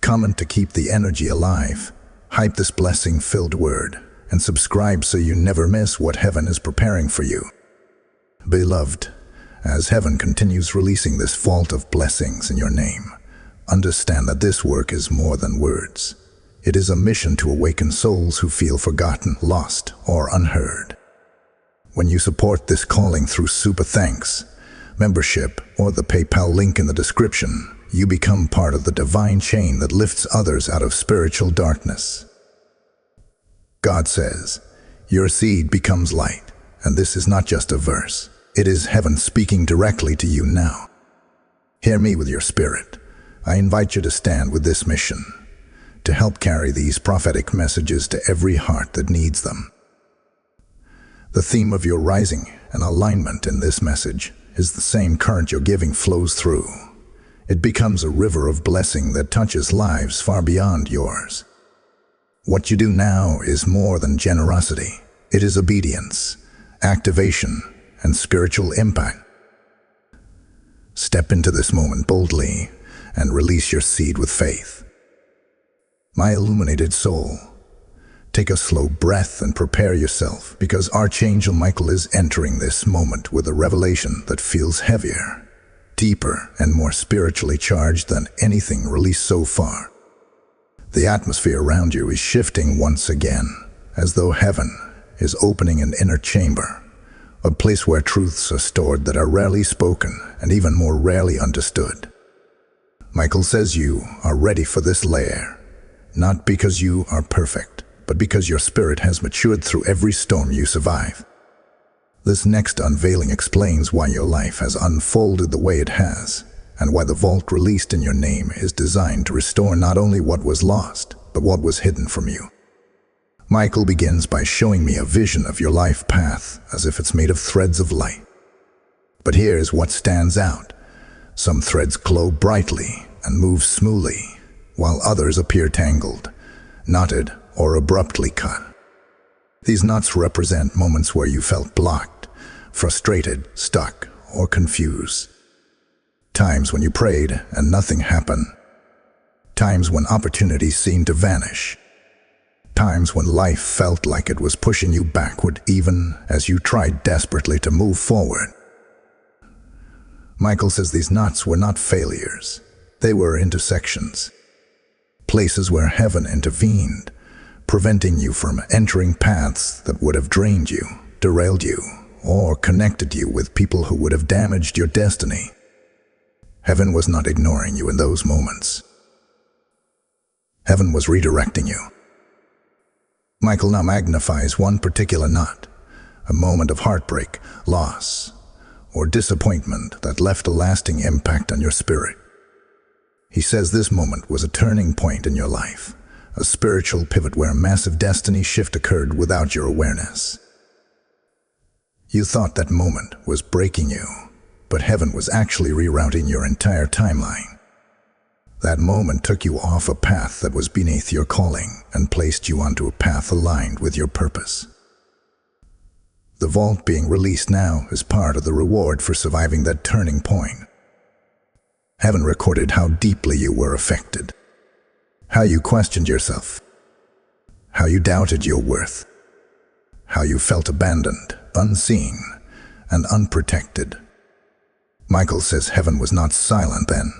Comment to keep the energy alive. Hype this blessing-filled word, and subscribe so you never miss what heaven is preparing for you. Beloved, as heaven continues releasing this vault of blessings in your name, understand that this work is more than words. It is a mission to awaken souls who feel forgotten, lost, or unheard. When you support this calling through Super Thanks, membership, or the PayPal link in the description, you become part of the divine chain that lifts others out of spiritual darkness. God says, "Your seed becomes light," and this is not just a verse. It is heaven speaking directly to you now. Hear me with your spirit. I invite you to stand with this mission, to help carry these prophetic messages to every heart that needs them. The theme of your rising and alignment in this message is the same current your giving flows through. It becomes a river of blessing that touches lives far beyond yours. What you do now is more than generosity. It is obedience, activation, and spiritual impact. Step into this moment boldly and release your seed with faith. My illuminated soul, take a slow breath and prepare yourself, because Archangel Michael is entering this moment with a revelation that feels heavier, deeper, and more spiritually charged than anything released so far. The atmosphere around you is shifting once again, as though heaven is opening an inner chamber, a place where truths are stored that are rarely spoken and even more rarely understood. Michael says you are ready for this layer, not because you are perfect, but because your spirit has matured through every storm you survive. This next unveiling explains why your life has unfolded the way it has, and why the vault released in your name is designed to restore not only what was lost, but what was hidden from you. Michael begins by showing me a vision of your life path as if it's made of threads of light. But here's what stands out. Some threads glow brightly and move smoothly, while others appear tangled, knotted, or abruptly cut. These knots represent moments where you felt blocked, frustrated, stuck, or confused. Times when you prayed and nothing happened. Times when opportunities seemed to vanish. Times when life felt like it was pushing you backward even as you tried desperately to move forward. Michael says these knots were not failures. They were intersections. Places where heaven intervened, preventing you from entering paths that would have drained you, derailed you, or connected you with people who would have damaged your destiny. Heaven was not ignoring you in those moments. Heaven was redirecting you. Michael now magnifies one particular knot, a moment of heartbreak, loss, or disappointment that left a lasting impact on your spirit. He says this moment was a turning point in your life, a spiritual pivot where a massive destiny shift occurred without your awareness. You thought that moment was breaking you, but heaven was actually rerouting your entire timeline. That moment took you off a path that was beneath your calling and placed you onto a path aligned with your purpose. The vault being released now is part of the reward for surviving that turning point. Heaven recorded how deeply you were affected, how you questioned yourself, how you doubted your worth, how you felt abandoned, unseen, and unprotected. Michael says heaven was not silent then.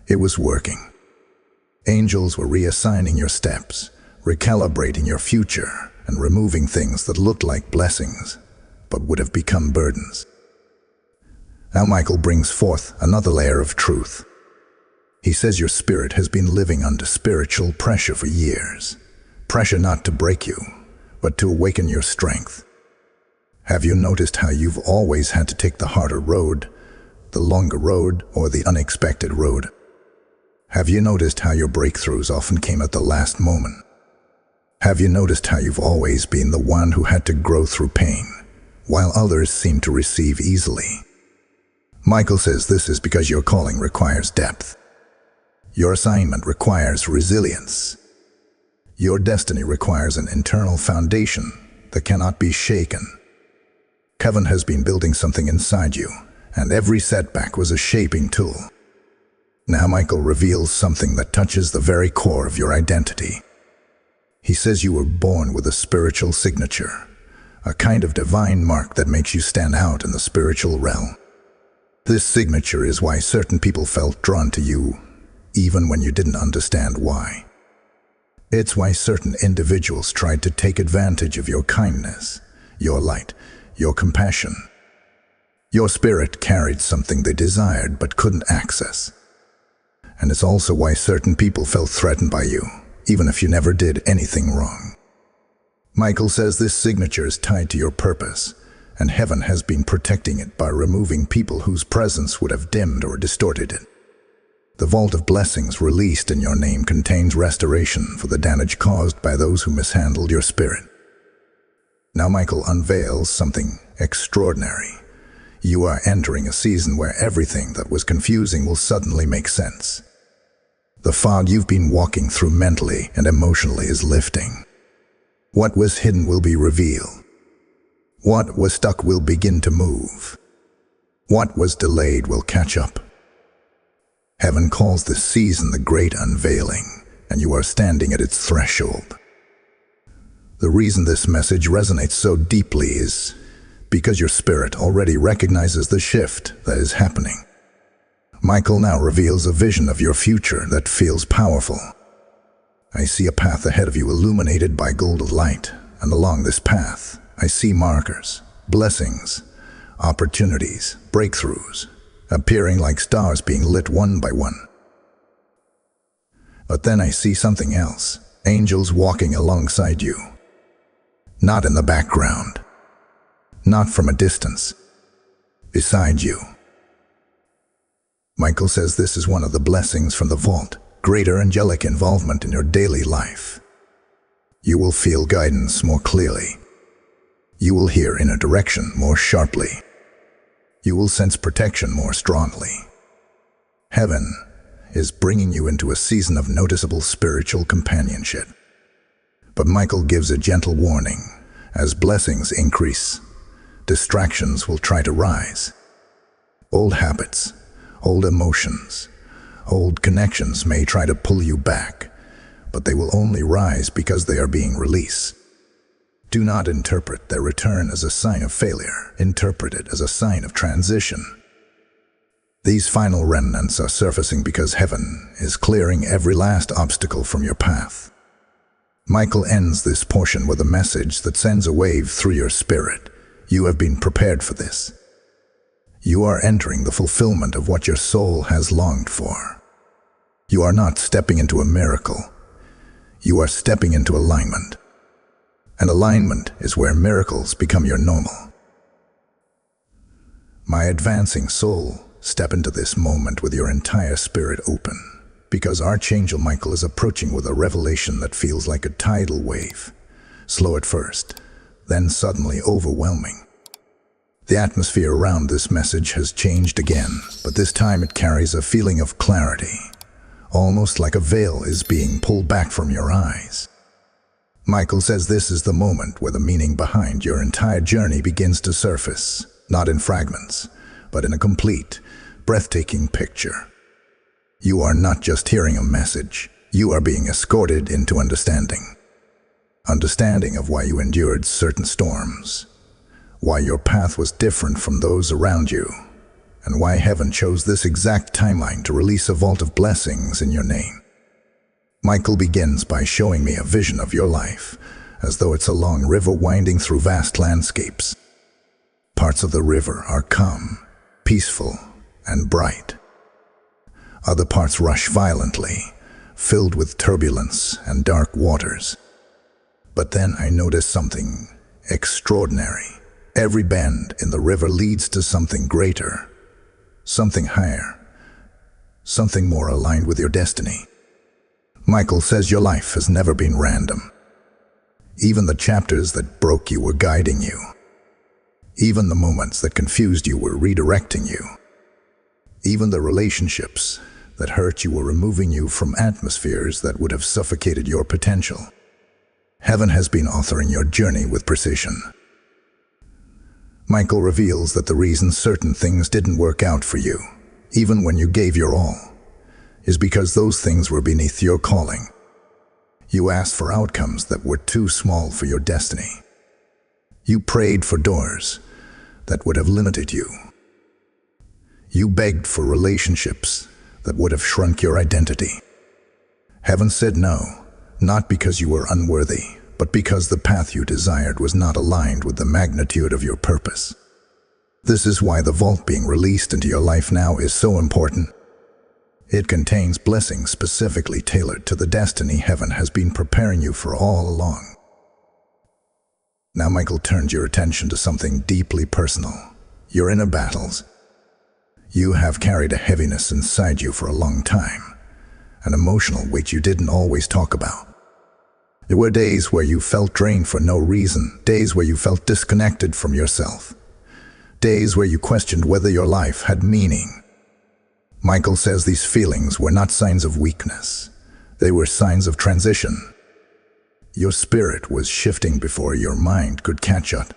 It was working. Angels were reassigning your steps, recalibrating your future, and removing things that looked like blessings, but would have become burdens. Now Michael brings forth another layer of truth. He says your spirit has been living under spiritual pressure for years. Pressure not to break you, but to awaken your strength. Have you noticed how you've always had to take the harder road, the longer road, or the unexpected road? Have you noticed how your breakthroughs often came at the last moment? Have you noticed how you've always been the one who had to grow through pain, while others seem to receive easily? Michael says this is because your calling requires depth. Your assignment requires resilience. Your destiny requires an internal foundation that cannot be shaken. Heaven has been building something inside you, and every setback was a shaping tool. Now Michael reveals something that touches the very core of your identity. He says you were born with a spiritual signature, a kind of divine mark that makes you stand out in the spiritual realm. This signature is why certain people felt drawn to you, even when you didn't understand why. It's why certain individuals tried to take advantage of your kindness, your light, your compassion. Your spirit carried something they desired but couldn't access. And it's also why certain people felt threatened by you, even if you never did anything wrong. Michael says this signature is tied to your purpose, and heaven has been protecting it by removing people whose presence would have dimmed or distorted it. The vault of blessings released in your name contains restoration for the damage caused by those who mishandled your spirit. Now Michael unveils something extraordinary. You are entering a season where everything that was confusing will suddenly make sense. The fog you've been walking through mentally and emotionally is lifting. What was hidden will be revealed. What was stuck will begin to move. What was delayed will catch up. Heaven calls this season the Great Unveiling, and you are standing at its threshold. The reason this message resonates so deeply is because your spirit already recognizes the shift that is happening. Michael now reveals a vision of your future that feels powerful. I see a path ahead of you illuminated by golden light, and along this path, I see markers, blessings, opportunities, breakthroughs, appearing like stars being lit one by one. But then I see something else, angels walking alongside you. Not in the background, not from a distance, beside you. Michael says this is one of the blessings from the vault, greater angelic involvement in your daily life. You will feel guidance more clearly. You will hear inner direction more sharply. You will sense protection more strongly. Heaven is bringing you into a season of noticeable spiritual companionship. But Michael gives a gentle warning. As blessings increase, distractions will try to rise. Old habits, old emotions, old connections may try to pull you back, but they will only rise because they are being released. Do not interpret their return as a sign of failure. Interpret it as a sign of transition. These final remnants are surfacing because heaven is clearing every last obstacle from your path. Michael ends this portion with a message that sends a wave through your spirit. You have been prepared for this. You are entering the fulfillment of what your soul has longed for. You are not stepping into a miracle. You are stepping into alignment. And alignment is where miracles become your normal. My advancing soul, step into this moment with your entire spirit open, because Archangel Michael is approaching with a revelation that feels like a tidal wave, slow at first, then suddenly overwhelming. The atmosphere around this message has changed again, but this time it carries a feeling of clarity, almost like a veil is being pulled back from your eyes. Michael says this is the moment where the meaning behind your entire journey begins to surface, not in fragments, but in a complete, breathtaking picture. You are not just hearing a message, you are being escorted into understanding. Understanding of why you endured certain storms, why your path was different from those around you, and why heaven chose this exact timeline to release a vault of blessings in your name. Michael begins by showing me a vision of your life, as though it's a long river winding through vast landscapes. Parts of the river are calm, peaceful, and bright. Other parts rush violently, filled with turbulence and dark waters. But then I notice something extraordinary. Every bend in the river leads to something greater, something higher, something more aligned with your destiny. Michael says your life has never been random. Even the chapters that broke you were guiding you. Even the moments that confused you were redirecting you. Even the relationships that hurt you were removing you from atmospheres that would have suffocated your potential. Heaven has been authoring your journey with precision. Michael reveals that the reason certain things didn't work out for you, even when you gave your all, is because those things were beneath your calling. You asked for outcomes that were too small for your destiny. You prayed for doors that would have limited you. You begged for relationships that would have shrunk your identity. Heaven said no, not because you were unworthy, but because the path you desired was not aligned with the magnitude of your purpose. This is why the vault being released into your life now is so important. It contains blessings specifically tailored to the destiny heaven has been preparing you for all along. Now Michael turns your attention to something deeply personal, your inner battles. You have carried a heaviness inside you for a long time, an emotional weight you didn't always talk about. There were days where you felt drained for no reason, days where you felt disconnected from yourself, days where you questioned whether your life had meaning. Michael says these feelings were not signs of weakness. They were signs of transition. Your spirit was shifting before your mind could catch up.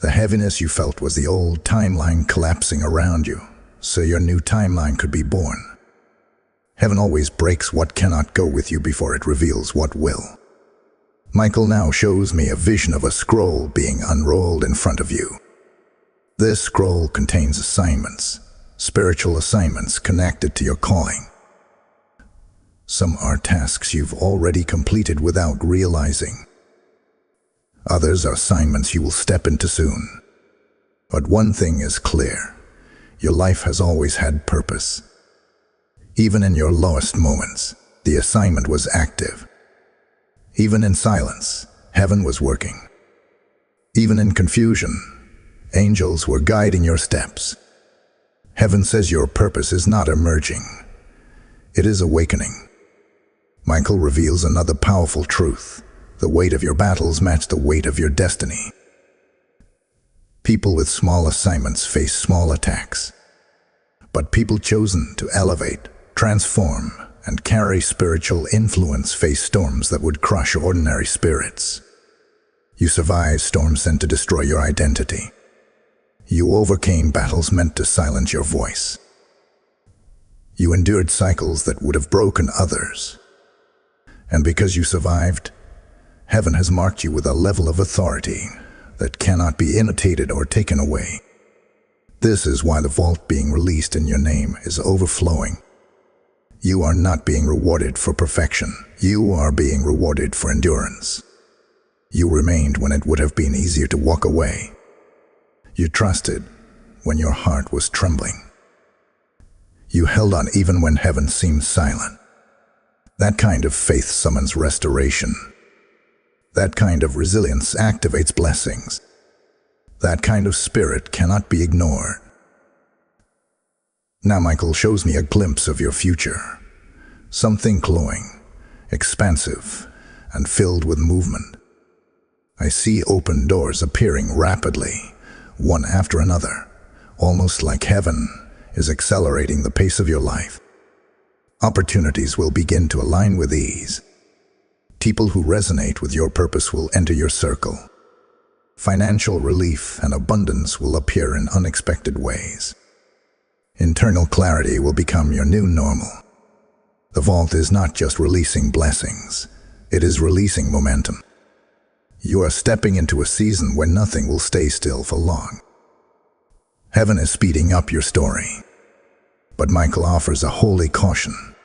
The heaviness you felt was the old timeline collapsing around you, so your new timeline could be born. Heaven always breaks what cannot go with you before it reveals what will. Michael now shows me a vision of a scroll being unrolled in front of you. This scroll contains assignments, spiritual assignments connected to your calling. Some are tasks you've already completed without realizing. Others are assignments you will step into soon. But one thing is clear. Your life has always had purpose. Even in your lowest moments, the assignment was active. Even in silence, heaven was working. Even in confusion, angels were guiding your steps. Heaven says your purpose is not emerging. It is awakening. Michael reveals another powerful truth. The weight of your battles match the weight of your destiny. People with small assignments face small attacks. But people chosen to elevate, transform, and carry spiritual influence face storms that would crush ordinary spirits. You survived storms sent to destroy your identity. You overcame battles meant to silence your voice. You endured cycles that would have broken others. And because you survived, heaven has marked you with a level of authority that cannot be imitated or taken away. This is why the vault being released in your name is overflowing. You are not being rewarded for perfection. You are being rewarded for endurance. You remained when it would have been easier to walk away. You trusted when your heart was trembling. You held on even when heaven seemed silent. That kind of faith summons restoration. That kind of resilience activates blessings. That kind of spirit cannot be ignored. Now Michael shows me a glimpse of your future. Something glowing, expansive, and filled with movement. I see open doors appearing rapidly, one after another, almost like heaven is accelerating the pace of your life. Opportunities will begin to align with ease. People who resonate with your purpose will enter your circle. Financial relief and abundance will appear in unexpected ways. Internal clarity will become your new normal. The vault is not just releasing blessings, it is releasing momentum. You are stepping into a season where nothing will stay still for long. Heaven is speeding up your story. But Michael offers a holy caution.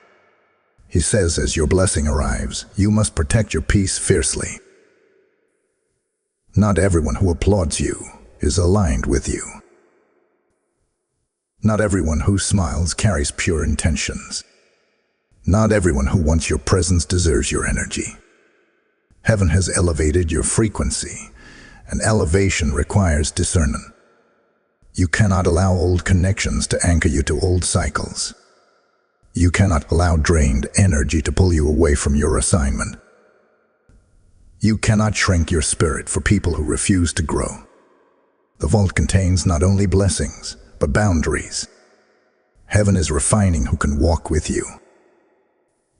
He says as your blessing arrives, you must protect your peace fiercely. Not everyone who applauds you is aligned with you. Not everyone who smiles carries pure intentions. Not everyone who wants your presence deserves your energy. Heaven has elevated your frequency, and elevation requires discernment. You cannot allow old connections to anchor you to old cycles. You cannot allow drained energy to pull you away from your assignment. You cannot shrink your spirit for people who refuse to grow. The vault contains not only blessings, but boundaries. Heaven is refining who can walk with you.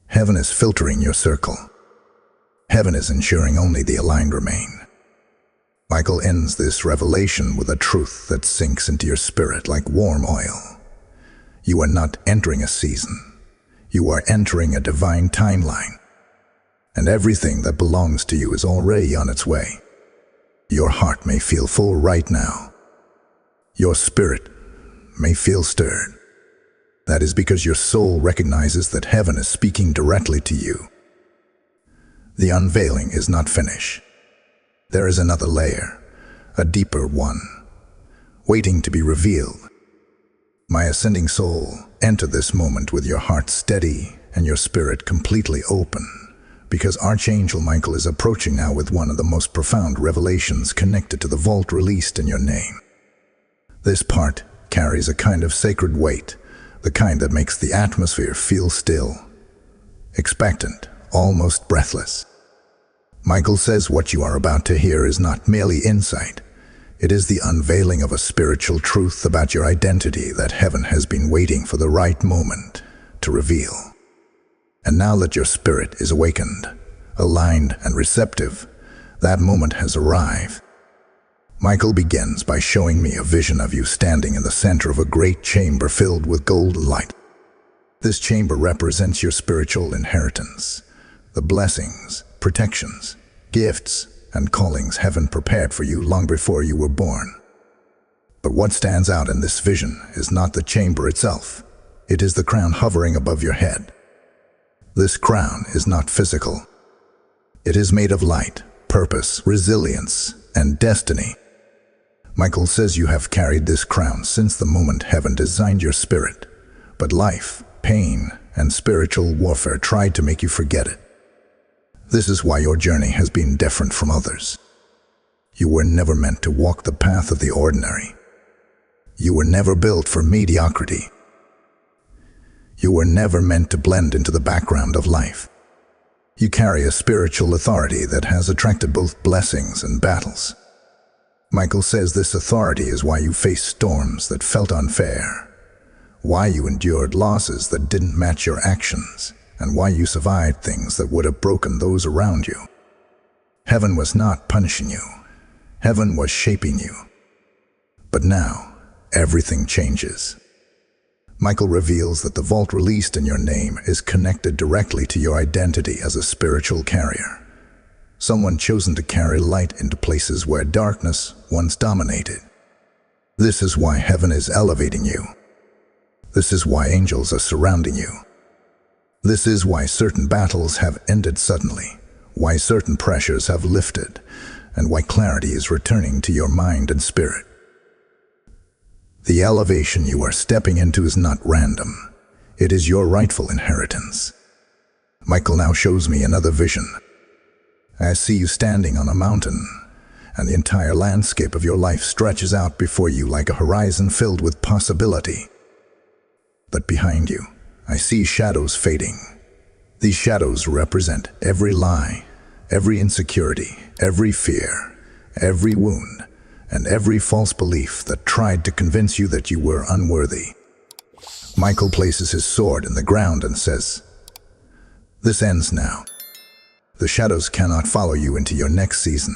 Heaven is filtering your circle. Heaven is ensuring only the aligned remain. Michael ends this revelation with a truth that sinks into your spirit like warm oil. You are not entering a season. You are entering a divine timeline. And everything that belongs to you is already on its way. Your heart may feel full right now. Your spirit may feel stirred. That is because your soul recognizes that heaven is speaking directly to you. The unveiling is not finished. There is another layer, a deeper one, waiting to be revealed. My ascending soul, enter this moment with your heart steady and your spirit completely open, because Archangel Michael is approaching now with one of the most profound revelations connected to the vault released in your name. This part carries a kind of sacred weight, the kind that makes the atmosphere feel still, expectant, almost breathless. Michael says what you are about to hear is not merely insight. It is the unveiling of a spiritual truth about your identity that heaven has been waiting for the right moment to reveal. And now that your spirit is awakened, aligned and receptive, that moment has arrived. Michael begins by showing me a vision of you standing in the center of a great chamber filled with golden light. This chamber represents your spiritual inheritance, the blessings, protections, gifts, and callings heaven prepared for you long before you were born. But what stands out in this vision is not the chamber itself. It is the crown hovering above your head. This crown is not physical. It is made of light, purpose, resilience, and destiny. Michael says you have carried this crown since the moment heaven designed your spirit, but life, pain, and spiritual warfare tried to make you forget it. This is why your journey has been different from others. You were never meant to walk the path of the ordinary. You were never built for mediocrity. You were never meant to blend into the background of life. You carry a spiritual authority that has attracted both blessings and battles. Michael says this authority is why you faced storms that felt unfair, why you endured losses that didn't match your actions, and why you survived things that would have broken those around you. Heaven was not punishing you. Heaven was shaping you. But now, everything changes. Michael reveals that the vault released in your name is connected directly to your identity as a spiritual carrier. Someone chosen to carry light into places where darkness once dominated. This is why heaven is elevating you. This is why angels are surrounding you. This is why certain battles have ended suddenly, why certain pressures have lifted, and why clarity is returning to your mind and spirit. The elevation you are stepping into is not random. It is your rightful inheritance. Michael now shows me another vision. I see you standing on a mountain, and the entire landscape of your life stretches out before you like a horizon filled with possibility. But behind you, I see shadows fading. These shadows represent every lie, every insecurity, every fear, every wound, and every false belief that tried to convince you that you were unworthy. Michael places his sword in the ground and says, "This ends now. The shadows cannot follow you into your next season.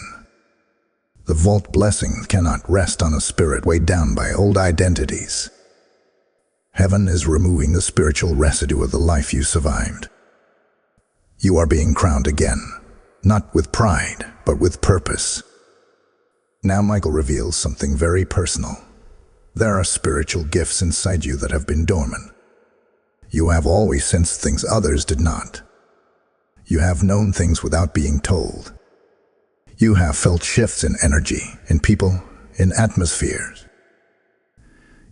The vault blessing cannot rest on a spirit weighed down by old identities. Heaven is removing the spiritual residue of the life you survived. You are being crowned again, not with pride, but with purpose." Now Michael reveals something very personal. There are spiritual gifts inside you that have been dormant. You have always sensed things others did not. You have known things without being told. You have felt shifts in energy, in people, in atmospheres.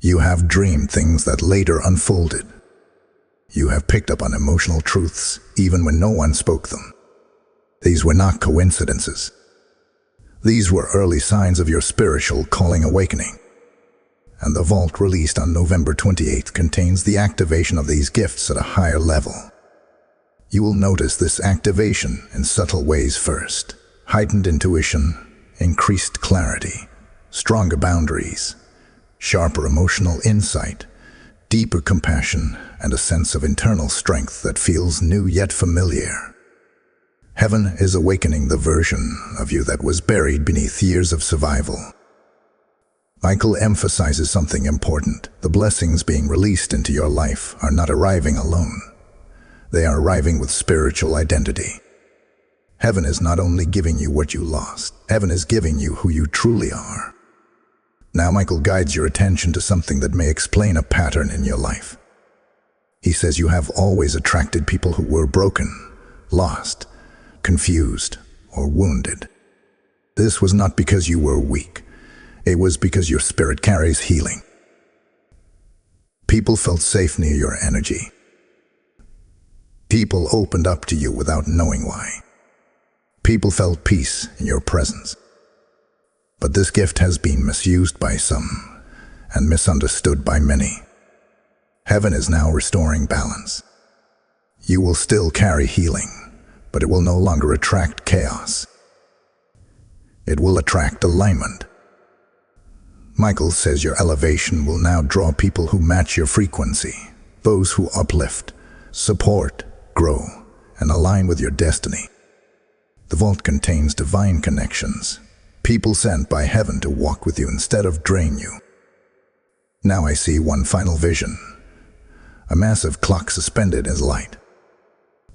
You have dreamed things that later unfolded. You have picked up on emotional truths even when no one spoke them. These were not coincidences. These were early signs of your spiritual calling awakening. And the vault released on November 28th contains the activation of these gifts at a higher level. You will notice this activation in subtle ways first. Heightened intuition, increased clarity, stronger boundaries, sharper emotional insight, deeper compassion, and a sense of internal strength that feels new yet familiar. Heaven is awakening the version of you that was buried beneath years of survival. Michael emphasizes something important. The blessings being released into your life are not arriving alone. They are arriving with spiritual identity. Heaven is not only giving you what you lost, heaven is giving you who you truly are. Now Michael guides your attention to something that may explain a pattern in your life. He says you have always attracted people who were broken, lost, confused, or wounded. This was not because you were weak. It was because your spirit carries healing. People felt safe near your energy. People opened up to you without knowing why. People felt peace in your presence. But this gift has been misused by some and misunderstood by many. Heaven is now restoring balance. You will still carry healing, but it will no longer attract chaos. It will attract alignment. Michael says your elevation will now draw people who match your frequency, those who uplift, support, grow, and align with your destiny. The vault contains divine connections, people sent by heaven to walk with you instead of drain you. Now I see one final vision, a massive clock suspended in light.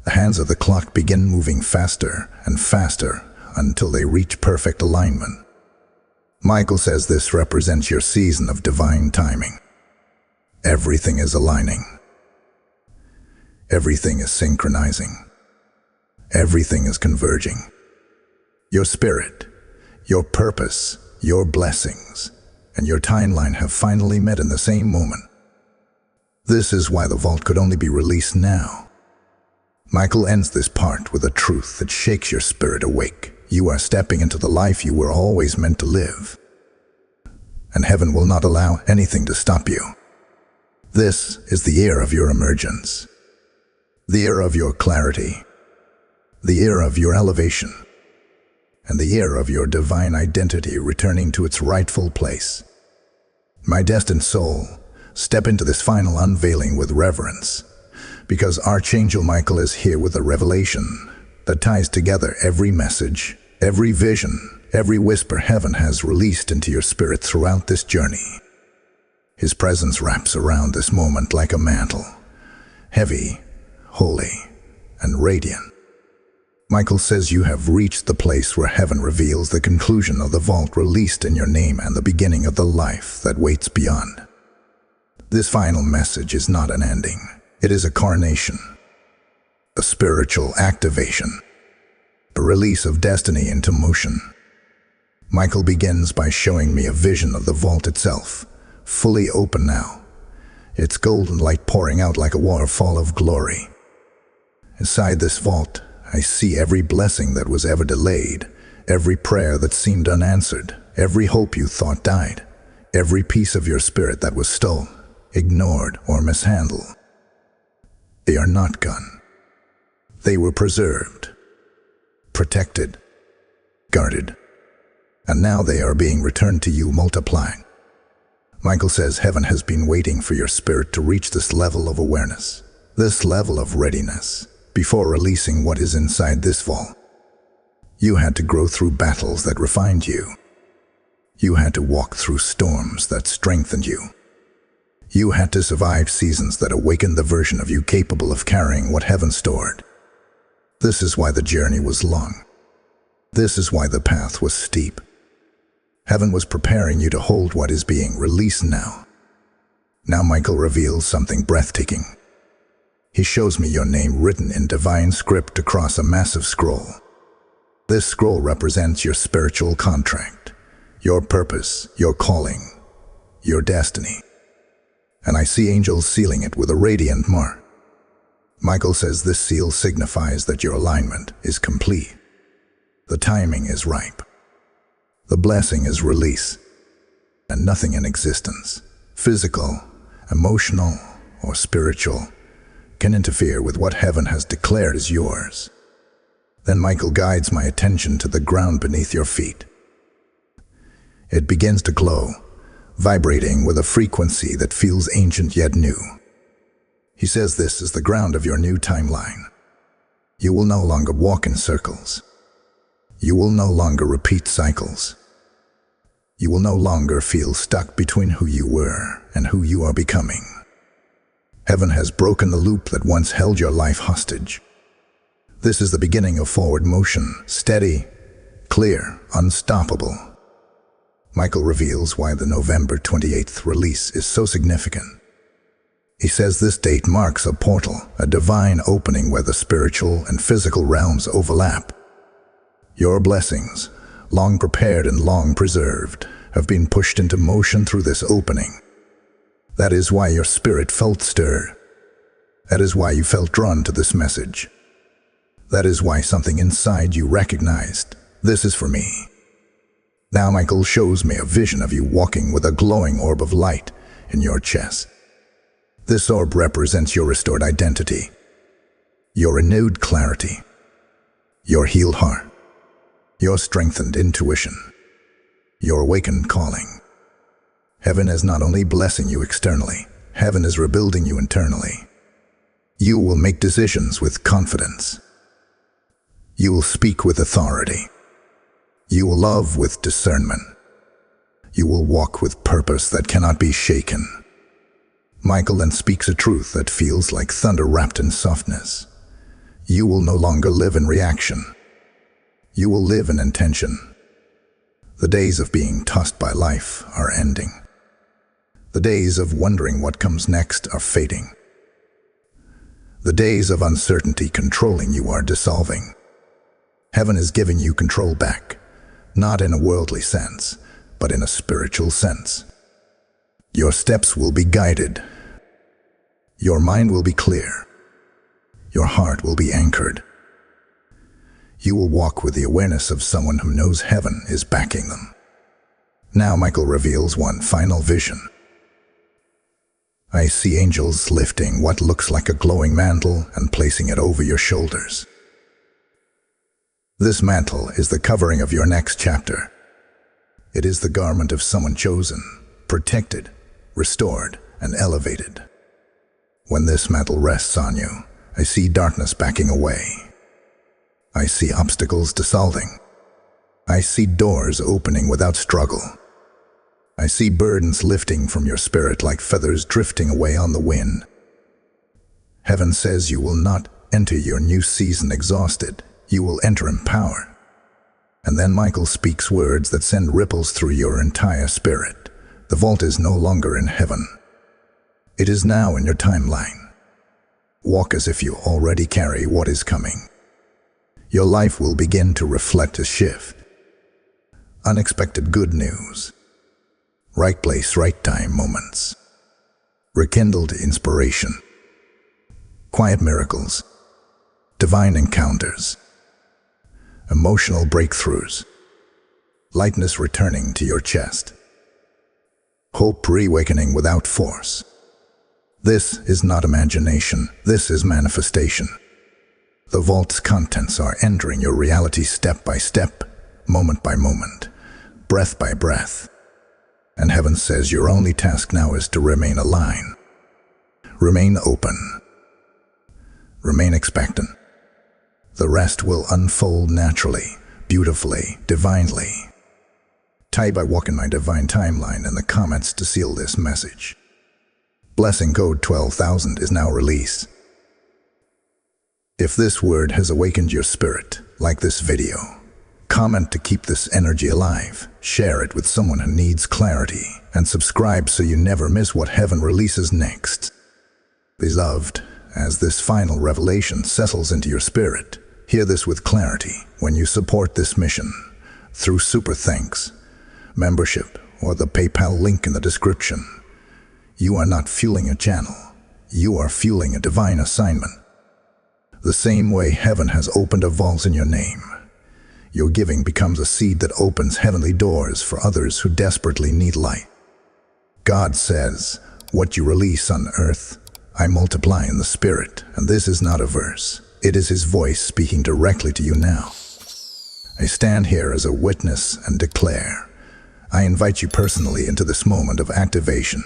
The hands of the clock begin moving faster and faster until they reach perfect alignment. Michael says this represents your season of divine timing. Everything is aligning. Everything is synchronizing. Everything is converging. Your spirit, your purpose, your blessings, and your timeline have finally met in the same moment. This is why the vault could only be released now. Michael ends this part with a truth that shakes your spirit awake. You are stepping into the life you were always meant to live. And heaven will not allow anything to stop you. This is the year of your emergence. The year of your clarity. The year of your elevation. And the year of your divine identity returning to its rightful place. My destined soul, step into this final unveiling with reverence, because Archangel Michael is here with a revelation that ties together every message, every vision, every whisper heaven has released into your spirit throughout this journey. His presence wraps around this moment like a mantle, heavy, holy, and radiant. Michael says you have reached the place where heaven reveals the conclusion of the vault released in your name and the beginning of the life that waits beyond. This final message is not an ending. It is a coronation, a spiritual activation, a release of destiny into motion. Michael begins by showing me a vision of the vault itself, fully open now, its golden light pouring out like a waterfall of glory. Inside this vault, I see every blessing that was ever delayed, every prayer that seemed unanswered, every hope you thought died, every piece of your spirit that was stolen, ignored, or mishandled. They are not gone. They were preserved, protected, guarded, and now they are being returned to you multiplying. Michael says heaven has been waiting for your spirit to reach this level of awareness, this level of readiness, before releasing what is inside this vault. You had to grow through battles that refined you. You had to walk through storms that strengthened you. You had to survive seasons that awakened the version of you capable of carrying what heaven stored. This is why the journey was long. This is why the path was steep. Heaven was preparing you to hold what is being released now. Now Michael reveals something breathtaking. He shows me your name written in divine script across a massive scroll. This scroll represents your spiritual contract, your purpose, your calling, your destiny. And I see angels sealing it with a radiant mark. Michael says this seal signifies that your alignment is complete. The timing is ripe. The blessing is release. And nothing in existence, physical, emotional, or spiritual, can interfere with what heaven has declared is yours. Then Michael guides my attention to the ground beneath your feet. It begins to glow, vibrating with a frequency that feels ancient yet new. He says this is the ground of your new timeline. You will no longer walk in circles. You will no longer repeat cycles. You will no longer feel stuck between who you were and who you are becoming. Heaven has broken the loop that once held your life hostage. This is the beginning of forward motion, steady, clear, unstoppable. Michael reveals why the November 28th release is so significant. He says this date marks a portal, a divine opening where the spiritual and physical realms overlap. Your blessings, long prepared and long preserved, have been pushed into motion through this opening. That is why your spirit felt stirred. That is why you felt drawn to this message. That is why something inside you recognized, this is for me. Now Michael shows me a vision of you walking with a glowing orb of light in your chest. This orb represents your restored identity, your renewed clarity, your healed heart, your strengthened intuition, your awakened calling. Heaven is not only blessing you externally, heaven is rebuilding you internally. You will make decisions with confidence. You will speak with authority. You will love with discernment. You will walk with purpose that cannot be shaken. Michael then speaks a truth that feels like thunder wrapped in softness. You will no longer live in reaction. You will live in intention. The days of being tossed by life are ending. The days of wondering what comes next are fading. The days of uncertainty controlling you are dissolving. Heaven is giving you control back, not in a worldly sense, but in a spiritual sense. Your steps will be guided. Your mind will be clear. Your heart will be anchored. You will walk with the awareness of someone who knows heaven is backing them. Now Michael reveals one final vision. I see angels lifting what looks like a glowing mantle and placing it over your shoulders. This mantle is the covering of your next chapter. It is the garment of someone chosen, protected, restored, and elevated. When this mantle rests on you, I see darkness backing away. I see obstacles dissolving. I see doors opening without struggle. I see burdens lifting from your spirit like feathers drifting away on the wind. Heaven says you will not enter your new season exhausted. you will enter in power. And then Michael speaks words that send ripples through your entire spirit. The vault is no longer in heaven. It is now in your timeline. Walk as if you already carry what is coming. Your life will begin to reflect a shift. Unexpected good news. Right place, right time moments. Rekindled inspiration. Quiet miracles. Divine encounters. Emotional breakthroughs. Lightness returning to your chest. Hope reawakening without force. This is not imagination, this is manifestation. The vault's contents are entering your reality step by step, moment by moment, breath by breath. And heaven says your only task now is to remain aligned. Remain open. Remain expectant. The rest will unfold naturally, beautifully, divinely. Type "I walk in my divine timeline" in the comments to seal this message. Blessing code 12,000 is now released. If this word has awakened your spirit, like this video. Comment to keep this energy alive, share it with someone who needs clarity, and subscribe so you never miss what heaven releases next. Beloved, as this final revelation settles into your spirit, hear this with clarity when you support this mission through Super Thanks, membership, or the PayPal link in the description. You are not fueling a channel, you are fueling a divine assignment. The same way heaven has opened a vault in your name, your giving becomes a seed that opens heavenly doors for others who desperately need light. God says, "What you release on earth, I multiply in the spirit," and this is not a verse. It is His voice speaking directly to you now. I stand here as a witness and declare, I invite you personally into this moment of activation.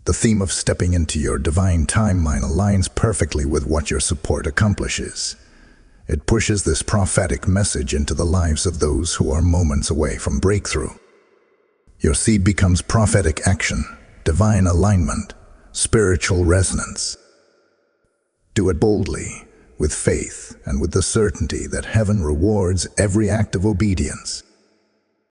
The theme of stepping into your divine timeline aligns perfectly with what your support accomplishes. It pushes this prophetic message into the lives of those who are moments away from breakthrough. Your seed becomes prophetic action, divine alignment, spiritual resonance. Do it boldly, with faith, and with the certainty that heaven rewards every act of obedience.